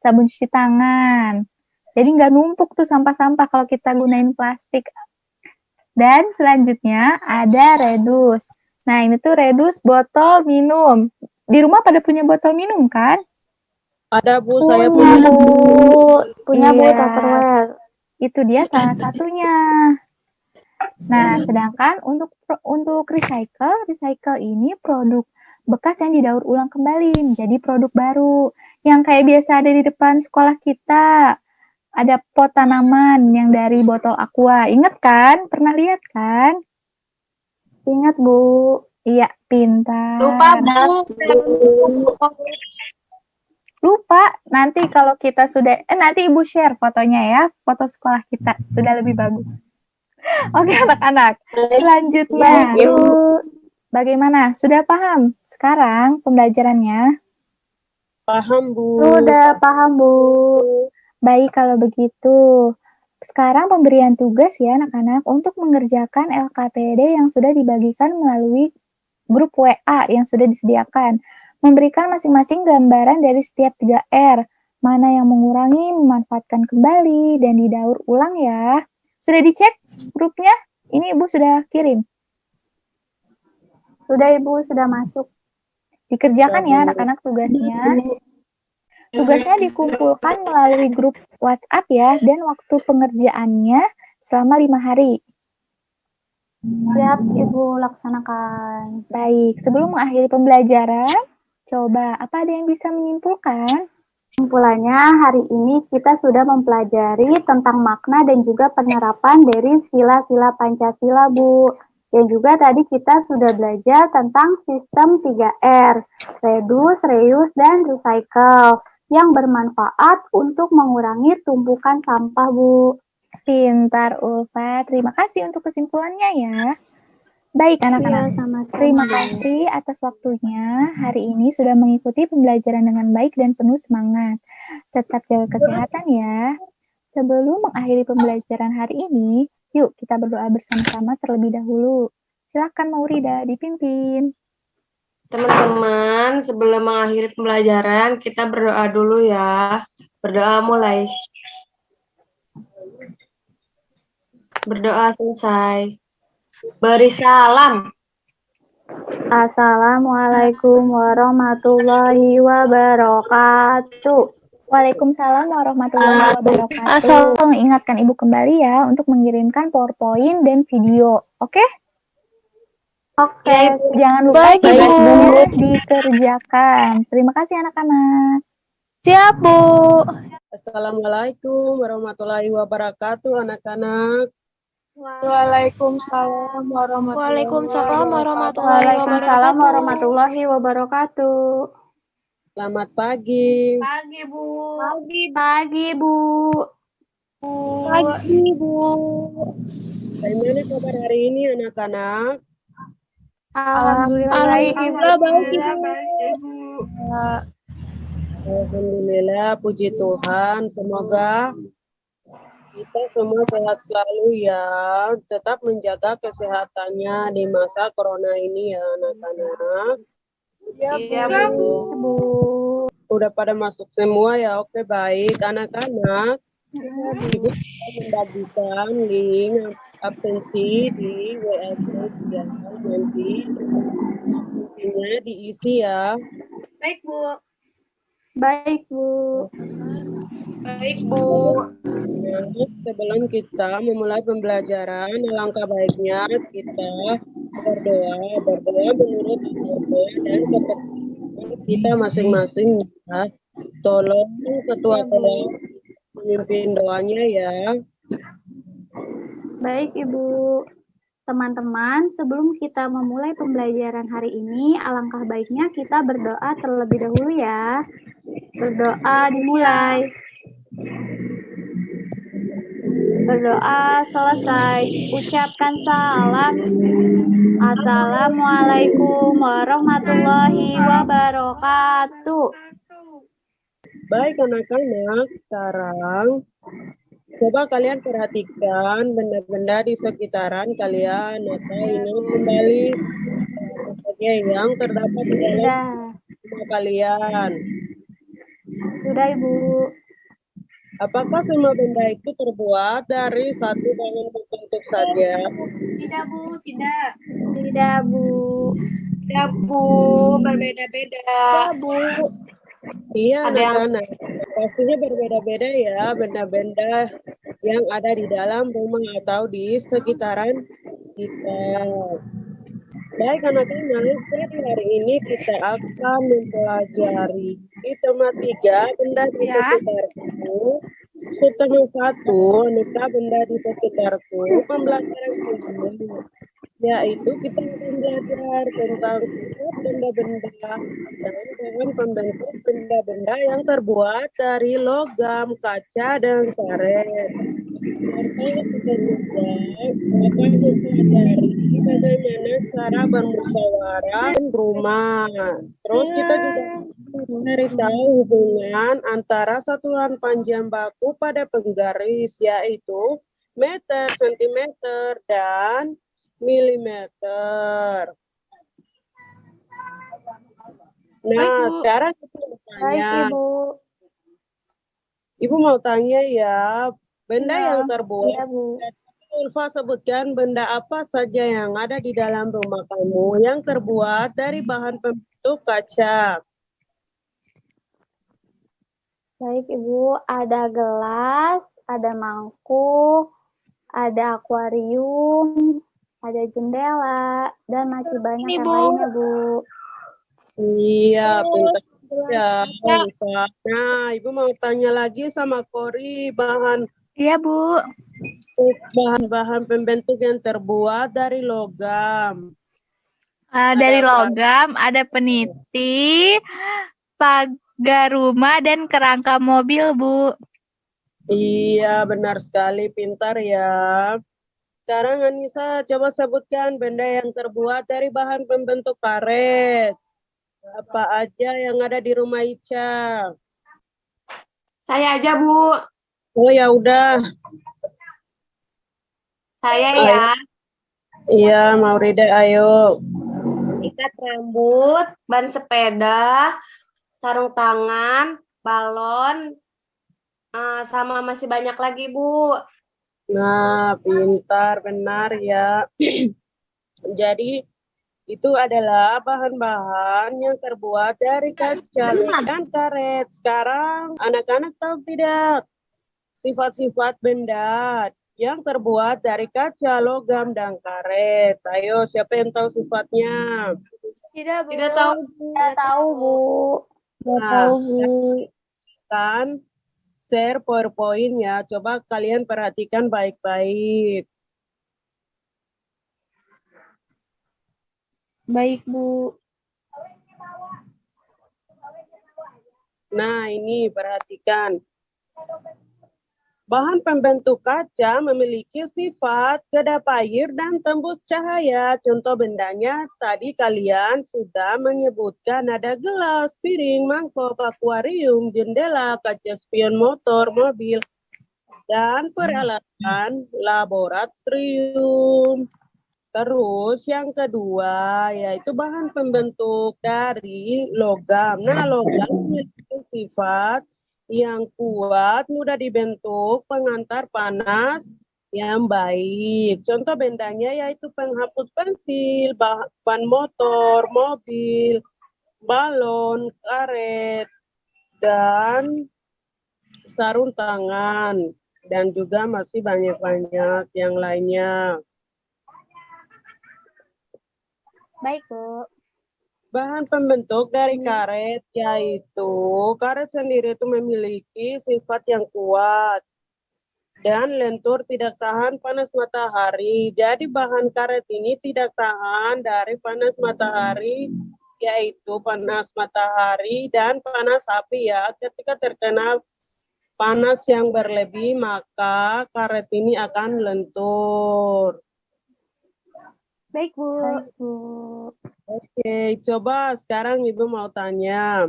Speaker 2: sabun cuci tangan. Jadi nggak numpuk tuh sampah-sampah kalau kita gunain plastik. Dan selanjutnya ada redus. Nah, ini tuh redus botol minum. Di rumah pada punya botol minum kan?
Speaker 4: Ada, Bu.
Speaker 1: Punya,
Speaker 4: Saya punya.
Speaker 1: Bu. Punya, Bu,
Speaker 2: Iya.
Speaker 1: Tupperware.
Speaker 2: Itu dia salah satunya. Nah, sedangkan untuk recycle ini produk bekas yang didaur ulang kembali menjadi produk baru. Yang kayak biasa ada di depan sekolah kita. Ada pot tanaman yang dari botol aqua. Ingat kan? Pernah lihat kan?
Speaker 1: Ingat, Bu.
Speaker 2: Iya, pintar.
Speaker 3: Lupa, Bu.
Speaker 2: Lupa, nanti kalau kita sudah, nanti Ibu share fotonya ya. Foto sekolah kita sudah lebih bagus. Oke, anak-anak. Selanjutnya, bagaimana? Sudah paham sekarang pembelajarannya?
Speaker 4: Paham, Bu.
Speaker 1: Sudah paham, Bu.
Speaker 2: Baik, kalau begitu. Sekarang pemberian tugas ya anak-anak untuk mengerjakan LKPD yang sudah dibagikan melalui grup WA yang sudah disediakan. Memberikan masing-masing gambaran dari setiap 3R. Mana yang mengurangi, memanfaatkan kembali, dan didaur ulang ya. Sudah dicek grupnya? Ini Ibu sudah kirim.
Speaker 1: Sudah, Ibu, sudah masuk.
Speaker 2: Dikerjakan ya anak-anak tugasnya. Tugasnya dikumpulkan melalui grup WhatsApp ya, dan waktu pengerjaannya selama 5 hari.
Speaker 1: Siap, Ibu, laksanakan.
Speaker 2: Baik, sebelum mengakhiri pembelajaran, coba apa ada yang bisa menyimpulkan?
Speaker 1: Kesimpulannya, hari ini kita sudah mempelajari tentang makna dan juga penerapan dari sila-sila Pancasila, Bu. Dan juga tadi kita sudah belajar tentang sistem 3R, reduce, reuse, dan recycle, yang bermanfaat untuk mengurangi tumpukan sampah, Bu.
Speaker 2: Pintar, Ulfa. Terima kasih untuk kesimpulannya ya. Baik, anak-anak. Terima kasih atas waktunya. Hari ini sudah mengikuti pembelajaran dengan baik dan penuh semangat. Tetap jaga kesehatan ya. Sebelum mengakhiri pembelajaran hari ini, yuk kita berdoa bersama-sama terlebih dahulu. Silakan Maurida dipimpin.
Speaker 3: Teman-teman, sebelum mengakhiri pembelajaran, kita berdoa dulu ya. Berdoa mulai. Berdoa selesai. Beri salam.
Speaker 1: Assalamualaikum warahmatullahi wabarakatuh.
Speaker 2: Waalaikumsalam warahmatullahi wabarakatuh. Ingatkan Ibu kembali ya untuk mengirimkan PowerPoint dan video. Oke?
Speaker 1: Oke.
Speaker 2: Jangan lupa tugasnya dikerjakan. Terima kasih anak-anak.
Speaker 1: Siap, Bu.
Speaker 4: Assalamualaikum warahmatullahi wabarakatuh, anak-anak.
Speaker 6: Waalaikumsalam warahmatullahi
Speaker 1: Waalaikumsalam warahmatullahi wabarakatuh.
Speaker 4: Selamat pagi.
Speaker 3: Pagi, Bu.
Speaker 1: Pagi, Bu.
Speaker 6: Pagi, Bu.
Speaker 4: Bagaimana kabar hari ini anak-anak?
Speaker 1: Alhamdulillah baik, Ibu.
Speaker 4: Alhamdulillah, puji Tuhan. Semoga kita semua sehat selalu ya. Tetap menjaga kesehatannya di masa corona ini ya anak-anak.
Speaker 3: Iya, Bu.
Speaker 1: Ibu.
Speaker 4: Udah pada masuk semua ya. Oke, baik anak-anak. Ibu sudah membagikan link absensi di WA group ya. Nanti intinya diisi ya.
Speaker 3: Baik, Bu.
Speaker 1: Baik, Bu.
Speaker 3: Baik, Bu.
Speaker 4: Nah, sebelum kita memulai pembelajaran, alangkah baiknya kita berdoa menurut agama dan kepercayaan kita masing-masing ya. Tolong ketua kelas memimpin doanya ya.
Speaker 1: Baik, Ibu. Teman-teman, sebelum kita memulai pembelajaran hari ini, alangkah baiknya kita berdoa terlebih dahulu ya. Berdoa dimulai. Berdoa selesai. Ucapkan salam. Assalamualaikum warahmatullahi wabarakatuh.
Speaker 4: Baik anak-anak, sekarang coba kalian perhatikan benda-benda di sekitaran kalian atau ingat kembali apa saja yang terdapat di dalam rumah kalian.
Speaker 1: Sudah, Ibu.
Speaker 4: Apakah semua benda itu terbuat dari satu bahan tertentu saja?
Speaker 3: Tidak, Bu. Tidak.
Speaker 1: Tidak, Bu.
Speaker 3: Tidak, Bu. Berbeda-beda.
Speaker 1: Bu.
Speaker 4: Iya
Speaker 3: Ada yang-
Speaker 4: anak-anak, pastinya berbeda-beda ya benda-benda yang ada di dalam rumah atau di sekitaran kita. Baik anak-anak, jadi hari ini kita akan mempelajari tema 3 benda di sekitarku. Tema 1 aneka benda di sekitarku. Pembelajaran kedua yaitu kita akan belajar tentang sifat benda-benda dan bahan pembentuk benda-benda yang terbuat dari logam, kaca, dan karet. Serta kita juga akan mempelajari bagaimana cara bermusyawarah di rumah. Terus kita juga mencari tahu hubungan antara satuan panjang baku pada penggaris, yaitu meter, sentimeter, dan milimeter. Nah, sekarang kita mau
Speaker 1: Baik,
Speaker 4: tanya.
Speaker 1: Ibu.
Speaker 4: Ibu mau tanya ya, benda
Speaker 1: Iya.
Speaker 4: yang terbuat.
Speaker 1: Iya, Bu.
Speaker 4: Ulfa sebutkan benda apa saja yang ada di dalam rumah kamu yang terbuat dari bahan pembentuk kaca.
Speaker 1: Baik, Ibu. Ada gelas, ada mangkuk, ada akuarium, ada jendela, dan masih banyak yang lainnya, Bu.
Speaker 4: Iya, pintar ya, Ulfa. Nah, Ibu mau tanya lagi sama Kori,
Speaker 2: Iya, Bu.
Speaker 4: bahan-bahan pembentuk yang terbuat dari logam.
Speaker 2: Dari logam ada peniti, pagar rumah, dan kerangka mobil, Bu.
Speaker 4: Iya, benar sekali, pintar ya. Sekarang Anissa coba sebutkan benda yang terbuat dari bahan pembentuk karet. Apa aja yang ada di rumah Ica?
Speaker 3: Saya aja, Bu.
Speaker 4: Oh ya udah.
Speaker 3: Saya ya.
Speaker 4: Iya, Maurida, ayo.
Speaker 3: Ikat rambut, ban sepeda, sarung tangan, balon, sama masih banyak lagi, Bu.
Speaker 4: Nah, pintar, benar ya. Jadi, itu adalah bahan-bahan yang terbuat dari kaca dan karet. Sekarang, anak-anak tahu tidak sifat-sifat benda yang terbuat dari kaca, logam, dan karet? Ayo, siapa yang tahu sifatnya?
Speaker 2: Tidak, Bu.
Speaker 3: Tidak tahu, Bu.
Speaker 1: Tidak tahu, Bu. Tidak
Speaker 4: Nah,
Speaker 1: tahu, Bu.
Speaker 4: Kan share PowerPoint ya. Coba kalian perhatikan baik-baik.
Speaker 1: Baik, Bu.
Speaker 4: Nah, ini perhatikan. Bahan pembentuk kaca memiliki sifat kedap air dan tembus cahaya. Contoh bendanya tadi kalian sudah menyebutkan ada gelas, piring, mangkok, akuarium, jendela, kaca spion motor, mobil, dan peralatan laboratorium. Terus yang kedua yaitu bahan pembentuk dari logam. Nah, logam memiliki sifat yang kuat, mudah dibentuk, pengantar panas yang baik. Contoh bendanya yaitu penghapus pensil, ban motor, mobil, balon, karet, dan sarung tangan. Dan juga masih banyak-banyak yang lainnya.
Speaker 2: Baik, Bu.
Speaker 4: Bahan pembentuk dari karet yaitu karet sendiri itu memiliki sifat yang kuat dan lentur, tidak tahan panas matahari. Jadi bahan karet ini tidak tahan dari panas matahari, yaitu panas matahari dan panas api ya. Ketika terkena panas yang berlebih maka karet ini akan lentur.
Speaker 2: Baik, Bu.
Speaker 4: Oke, coba sekarang Ibu mau tanya.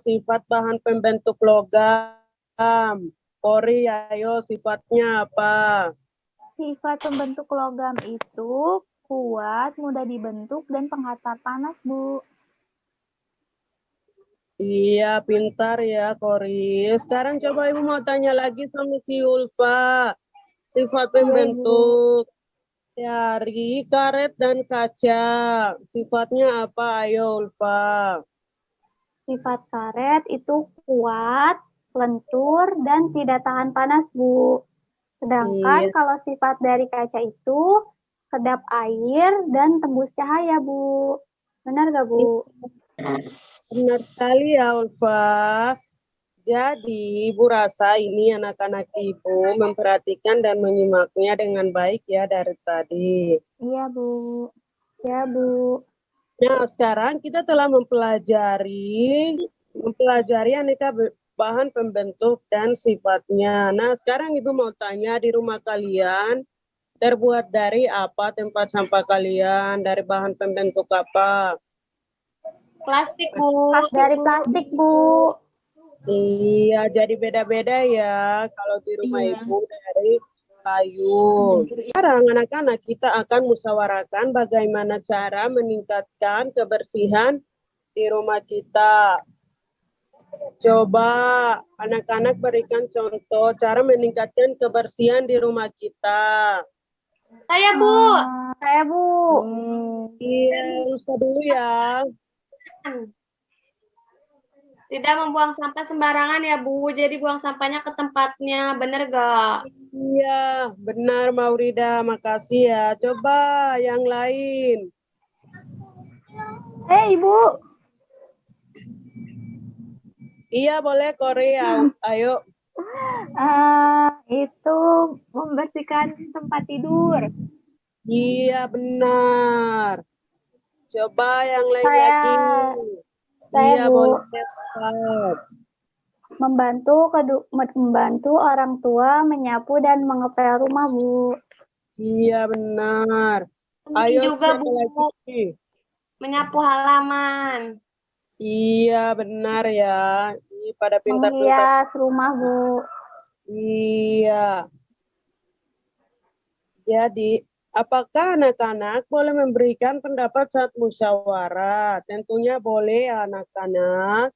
Speaker 4: Sifat bahan pembentuk logam. Kori, ayo sifatnya apa?
Speaker 2: Sifat pembentuk logam itu kuat, mudah dibentuk, dan penghantar panas, Bu.
Speaker 4: Iya, pintar ya, Kori. Sekarang coba Ibu mau tanya lagi sama si Ulfa. Sifat pembentuk dari karet dan kaca. Sifatnya apa? Ayo, Ulfa.
Speaker 1: Sifat karet itu kuat, lentur, dan tidak tahan panas, Bu. Sedangkan kalau sifat dari kaca itu kedap air dan tembus cahaya, Bu. Benar gak, Bu?
Speaker 4: Benar sekali ya, Ulfa. Jadi, Ibu rasa ini anak-anak Ibu memperhatikan dan menyimaknya dengan baik ya dari tadi.
Speaker 2: Iya, Bu.
Speaker 1: Ya, Bu.
Speaker 4: Nah, sekarang kita telah mempelajari aneka bahan pembentuk dan sifatnya. Nah, sekarang Ibu mau tanya di rumah kalian terbuat dari apa tempat sampah kalian? Dari bahan pembentuk apa?
Speaker 3: Plastik, Bu.
Speaker 1: Dari plastik, Bu.
Speaker 4: Iya, jadi beda-beda ya. Kalau di rumah Ibu dari kayu. Sekarang anak-anak kita akan musyawarahkan bagaimana cara meningkatkan kebersihan di rumah kita. Coba anak-anak berikan contoh cara meningkatkan kebersihan di rumah kita.
Speaker 3: Saya, Bu.
Speaker 1: Saya, Bu.
Speaker 4: Iya, Ustaz dulu ya.
Speaker 3: Tidak membuang sampah sembarangan ya, Bu. Jadi buang sampahnya ke tempatnya. Bener gak?
Speaker 4: Iya, benar Maurida. Makasih ya. Coba yang lain.
Speaker 1: Ibu.
Speaker 4: Iya, boleh Korea. Ayo.
Speaker 2: Itu membersihkan tempat tidur.
Speaker 4: Iya, benar. Coba yang lain lagi. Iya,
Speaker 1: Bu.
Speaker 4: boleh.
Speaker 1: Membantu orang tua menyapu dan mengepel rumah, Bu.
Speaker 4: Iya, benar.
Speaker 3: Ini
Speaker 4: Ayo
Speaker 3: juga,
Speaker 4: siapa
Speaker 3: Bu.
Speaker 4: lagi?
Speaker 3: Menyapu halaman.
Speaker 4: Iya, benar ya. Ini pada pintar-pintar.
Speaker 1: Menghias rumah, Bu.
Speaker 4: Iya. Jadi, apakah anak-anak boleh memberikan pendapat saat musyawarah? Tentunya boleh anak-anak.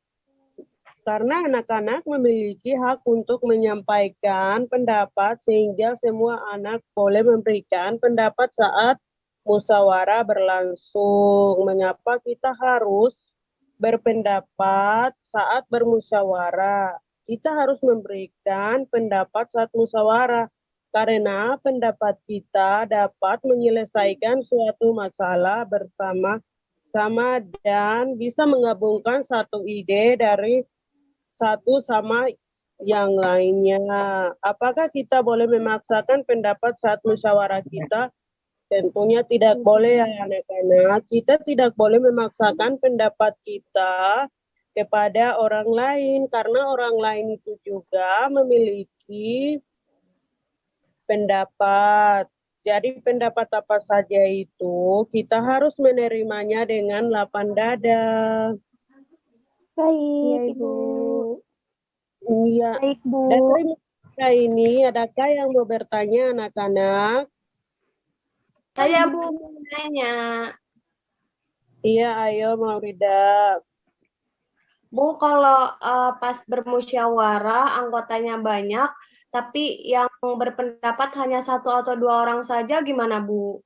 Speaker 4: Karena anak-anak memiliki hak untuk menyampaikan pendapat sehingga semua anak boleh memberikan pendapat saat musyawarah berlangsung. Mengapa kita harus berpendapat saat bermusyawarah? Kita harus memberikan pendapat saat musyawarah karena pendapat kita dapat menyelesaikan suatu masalah bersama-sama dan bisa menggabungkan satu ide dari satu sama yang lainnya. Apakah kita boleh memaksakan pendapat saat musyawarah kita? Tentunya tidak boleh ya anak-anak. Kita tidak boleh memaksakan pendapat kita kepada orang lain, karena orang lain itu juga memiliki pendapat. Jadi pendapat apa saja itu kita harus menerimanya dengan lapang dada.
Speaker 1: Baik, Ibu.
Speaker 4: Iya.
Speaker 1: Baik, Bu.
Speaker 4: Dan dari mereka ini, adakah yang mau bertanya anak-anak?
Speaker 3: Saya Bu mau nanya.
Speaker 4: Iya, ayo Maurida.
Speaker 3: Bu, kalau pas bermusyawarah anggotanya banyak, tapi yang berpendapat hanya 1 atau 2 orang saja, gimana Bu?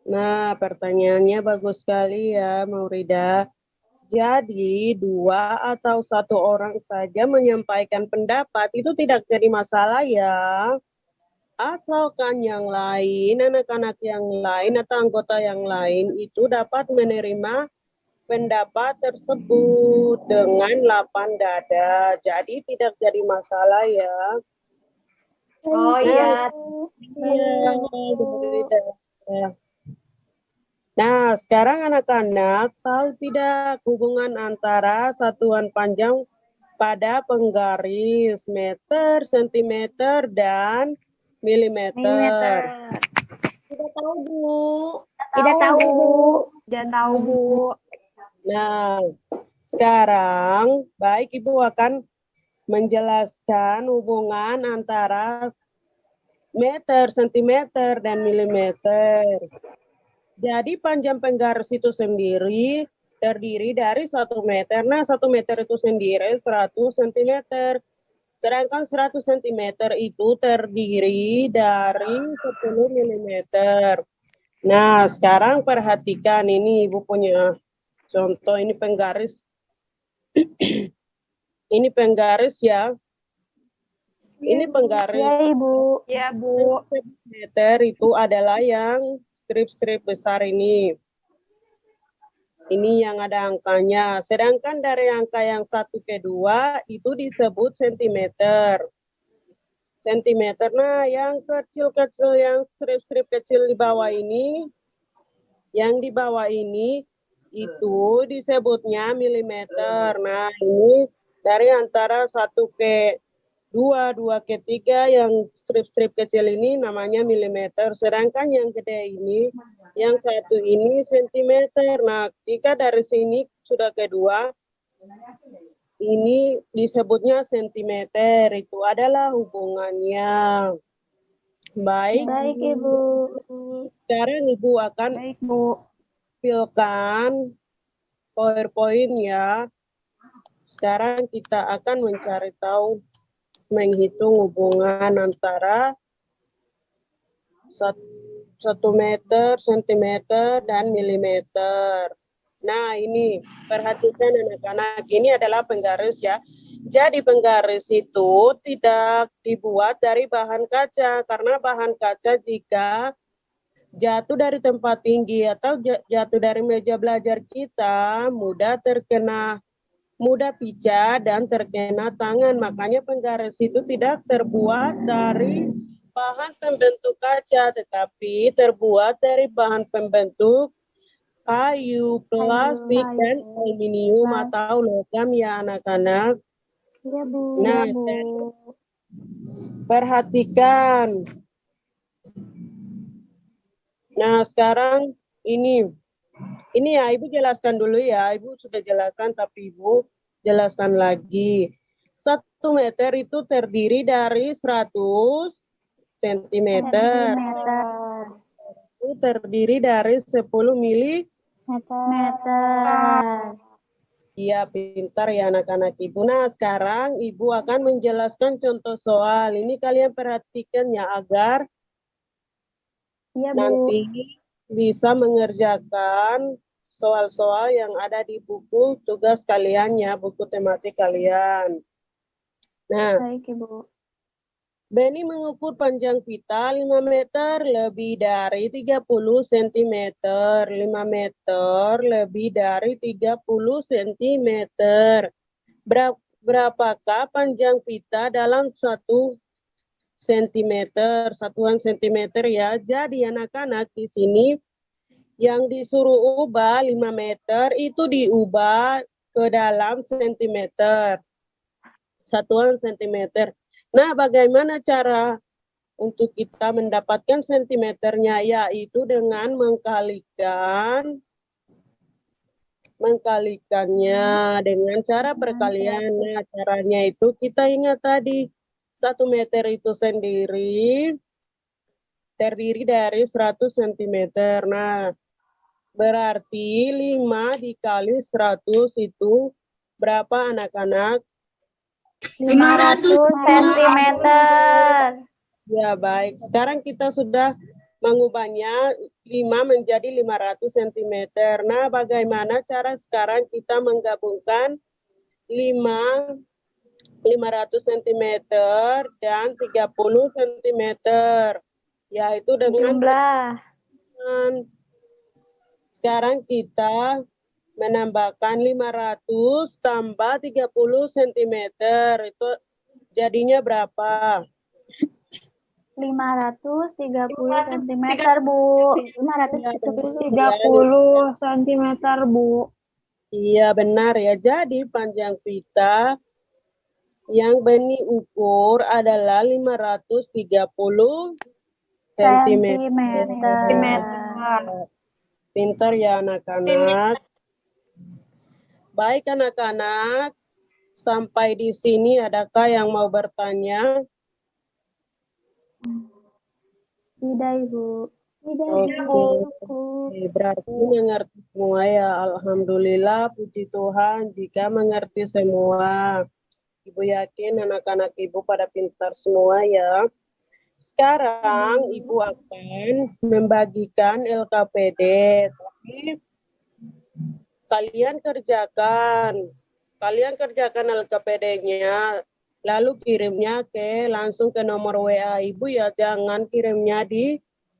Speaker 4: Nah, pertanyaannya bagus sekali ya, Maurida. Jadi, 2 atau 1 orang saja menyampaikan pendapat itu tidak jadi masalah ya. Asalkan yang lain, anak-anak yang lain atau anggota yang lain itu dapat menerima pendapat tersebut dengan lapang dada. Jadi tidak jadi masalah ya.
Speaker 3: Oh iya.
Speaker 4: Iya, Maurida. Nah, sekarang anak-anak tahu tidak hubungan antara satuan panjang pada penggaris meter, sentimeter, dan milimeter?
Speaker 3: Tidak tahu Bu.
Speaker 1: Tidak tahu, Bu. Tidak tahu, Bu.
Speaker 4: Nah, sekarang baik Ibu akan menjelaskan hubungan antara meter, sentimeter, dan milimeter. Jadi panjang penggaris itu sendiri terdiri dari 1 meter. Nah, 1 meter itu sendiri 100 cm. Sedangkan 100 cm itu terdiri dari 10 mm. Nah, sekarang perhatikan ini Ibu punya contoh, ini penggaris. Ini penggaris ya. Ini penggaris.
Speaker 1: Ya, Ibu.
Speaker 2: Ya, Bu.
Speaker 4: Meter itu adalah yang strip-strip besar ini. Ini yang ada angkanya. Sedangkan dari angka yang 1 ke 2 itu disebut sentimeter. Sentimeter. Nah, yang kecil-kecil, yang strip-strip kecil di bawah ini, yang di bawah ini itu disebutnya milimeter. Nah, ini dari antara 1 ke 2, 2 ke 3, yang strip-strip kecil ini namanya milimeter. Sedangkan yang gede ini, yang 1 ini sentimeter. Nah, ketika dari sini sudah ke 2, ini disebutnya sentimeter. Itu adalah hubungannya. Baik.
Speaker 1: Baik, Ibu.
Speaker 4: Sekarang Ibu akan tampilkan PowerPoint ya. Sekarang kita akan mencari tahu, menghitung hubungan antara 1 meter, sentimeter, dan milimeter. Nah, ini perhatikan anak-anak, ini adalah penggaris ya. Jadi penggaris itu tidak dibuat dari bahan kaca, karena bahan kaca jika jatuh dari tempat tinggi atau jatuh dari meja belajar kita mudah pecah dan terkena tangan. Makanya penggaris itu tidak terbuat dari bahan pembentuk kaca, tetapi terbuat dari bahan pembentuk kayu, plastik, dan aluminium atau logam ya anak-anak.
Speaker 1: Iya, Bu.
Speaker 4: Nah, perhatikan. Nah, sekarang ini ya, Ibu jelaskan dulu ya. Ibu sudah jelaskan, tapi Ibu jelaskan lagi. 1 meter itu terdiri dari 100 sentimeter. Itu terdiri dari 10
Speaker 1: Meter.
Speaker 4: Iya, pintar ya anak-anak Ibu. Nah, sekarang Ibu akan menjelaskan contoh soal. Ini kalian perhatikan ya, agar nanti bisa mengerjakan soal-soal yang ada di buku tugas kalian ya, buku tematik kalian. Nah,
Speaker 1: baik Ibu.
Speaker 4: Beni mengukur panjang pita 5 meter lebih dari 30 cm. 5 meter lebih dari 30 cm. Berapakah panjang pita dalam 1 cm? Satuan centimeter ya. Jadi anak-anak di sini yang disuruh ubah 5 meter itu diubah ke dalam sentimeter. Satuan sentimeter. Nah, bagaimana cara untuk kita mendapatkan sentimeternya? Yaitu dengan mengkalikannya dengan cara perkalian. Nah, caranya itu kita ingat tadi, 1 meter itu sendiri terdiri dari 100 cm. Nah, berarti 5 dikali 100 itu berapa anak-anak?
Speaker 2: 500 cm.
Speaker 4: Ya, baik. Sekarang kita sudah mengubahnya 5 menjadi 500 cm. Nah, bagaimana cara sekarang kita menggabungkan 500 cm dan 30 cm, yaitu dengan
Speaker 2: Jumlah.
Speaker 4: Sekarang kita menambahkan 500 tambah 30 cm. Itu jadinya berapa?
Speaker 2: 530 cm, Bu.
Speaker 4: 530
Speaker 2: cm, Bu.
Speaker 4: Iya, benar ya. Jadi panjang pita yang benih ukur adalah 530 cm. Pintar ya anak-anak. Baik anak-anak, sampai di sini adakah yang mau bertanya?
Speaker 1: Tidak, Ibu.
Speaker 4: Oke, berarti mengerti semua ya. Alhamdulillah, puji Tuhan jika mengerti semua. Ibu yakin anak-anak Ibu pada pintar semua ya. Sekarang Ibu akan membagikan LKPD. Tapi kalian kerjakan LKPD-nya, lalu kirimnya langsung ke nomor WA Ibu ya, jangan kirimnya di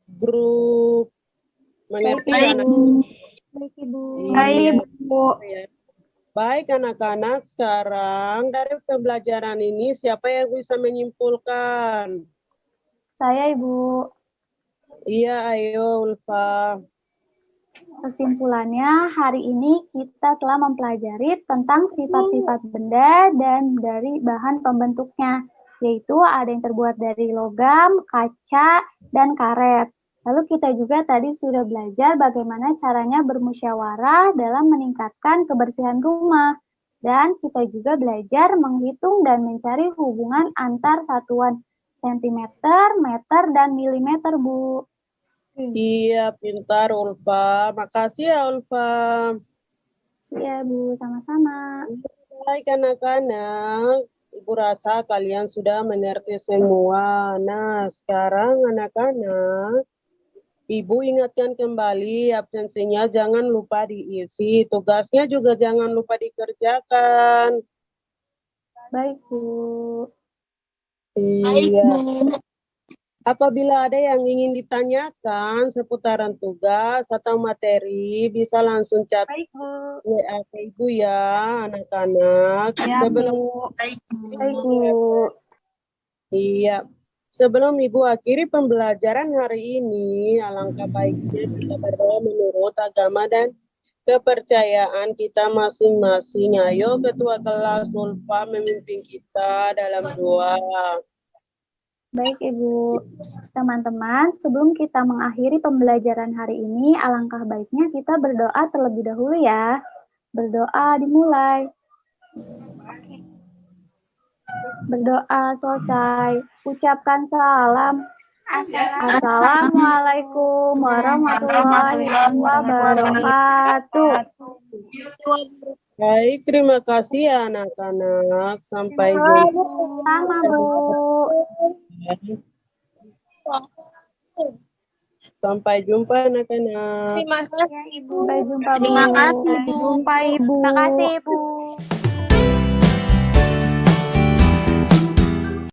Speaker 4: grup. Mengerti anak?
Speaker 2: Baik, Ibu.
Speaker 4: Iya. Baik anak-anak, sekarang dari pembelajaran ini siapa yang bisa menyimpulkan?
Speaker 1: Saya, Ibu.
Speaker 4: Iya, ayo Ulfa.
Speaker 1: Kesimpulannya, hari ini kita telah mempelajari tentang sifat-sifat benda dan dari bahan pembentuknya, yaitu ada yang terbuat dari logam, kaca, dan karet. Lalu kita juga tadi sudah belajar bagaimana caranya bermusyawarah dalam meningkatkan kebersihan rumah. Dan kita juga belajar menghitung dan mencari hubungan antar satuan sentimeter, meter, dan milimeter, Bu.
Speaker 4: Iya, pintar Ulfa. Makasih ya Ulfa.
Speaker 1: Iya, Bu. Sama-sama.
Speaker 4: Baik anak-anak, Ibu rasa kalian sudah mengerti semua. Nah, sekarang anak-anak, Ibu ingatkan kembali absensinya jangan lupa diisi. Tugasnya juga jangan lupa dikerjakan.
Speaker 1: Baik, Bu.
Speaker 4: Iya. Apabila ada yang ingin ditanyakan seputaran tugas atau materi, bisa langsung chat WA ke Ibu ya, anak-anak.
Speaker 2: Ya,
Speaker 1: Baik, Bu.
Speaker 4: Iya. Sebelum Ibu akhiri pembelajaran hari ini, alangkah baiknya kita berdoa menurut agama dan kepercayaan kita masing-masing. Ayo Ketua Kelas Ulfa memimpin kita dalam doa.
Speaker 1: Baik, Ibu. Teman-teman, sebelum kita mengakhiri pembelajaran hari ini, alangkah baiknya kita berdoa terlebih dahulu ya. Berdoa dimulai. Berdoa selesai. Ucapkan salam. Assalamualaikum warahmatullahi wabarakatuh.
Speaker 4: Baik, terima kasih ya anak-anak. Sampai jumpa.
Speaker 1: Sama, Bu.
Speaker 4: Sampai jumpa anak-anak.
Speaker 2: Terima kasih, Ibu.
Speaker 1: Sampai jumpa, Bu.
Speaker 2: Terima kasih, Bu.
Speaker 1: Sampai jumpa, Ibu.
Speaker 2: Terima kasih, Bu.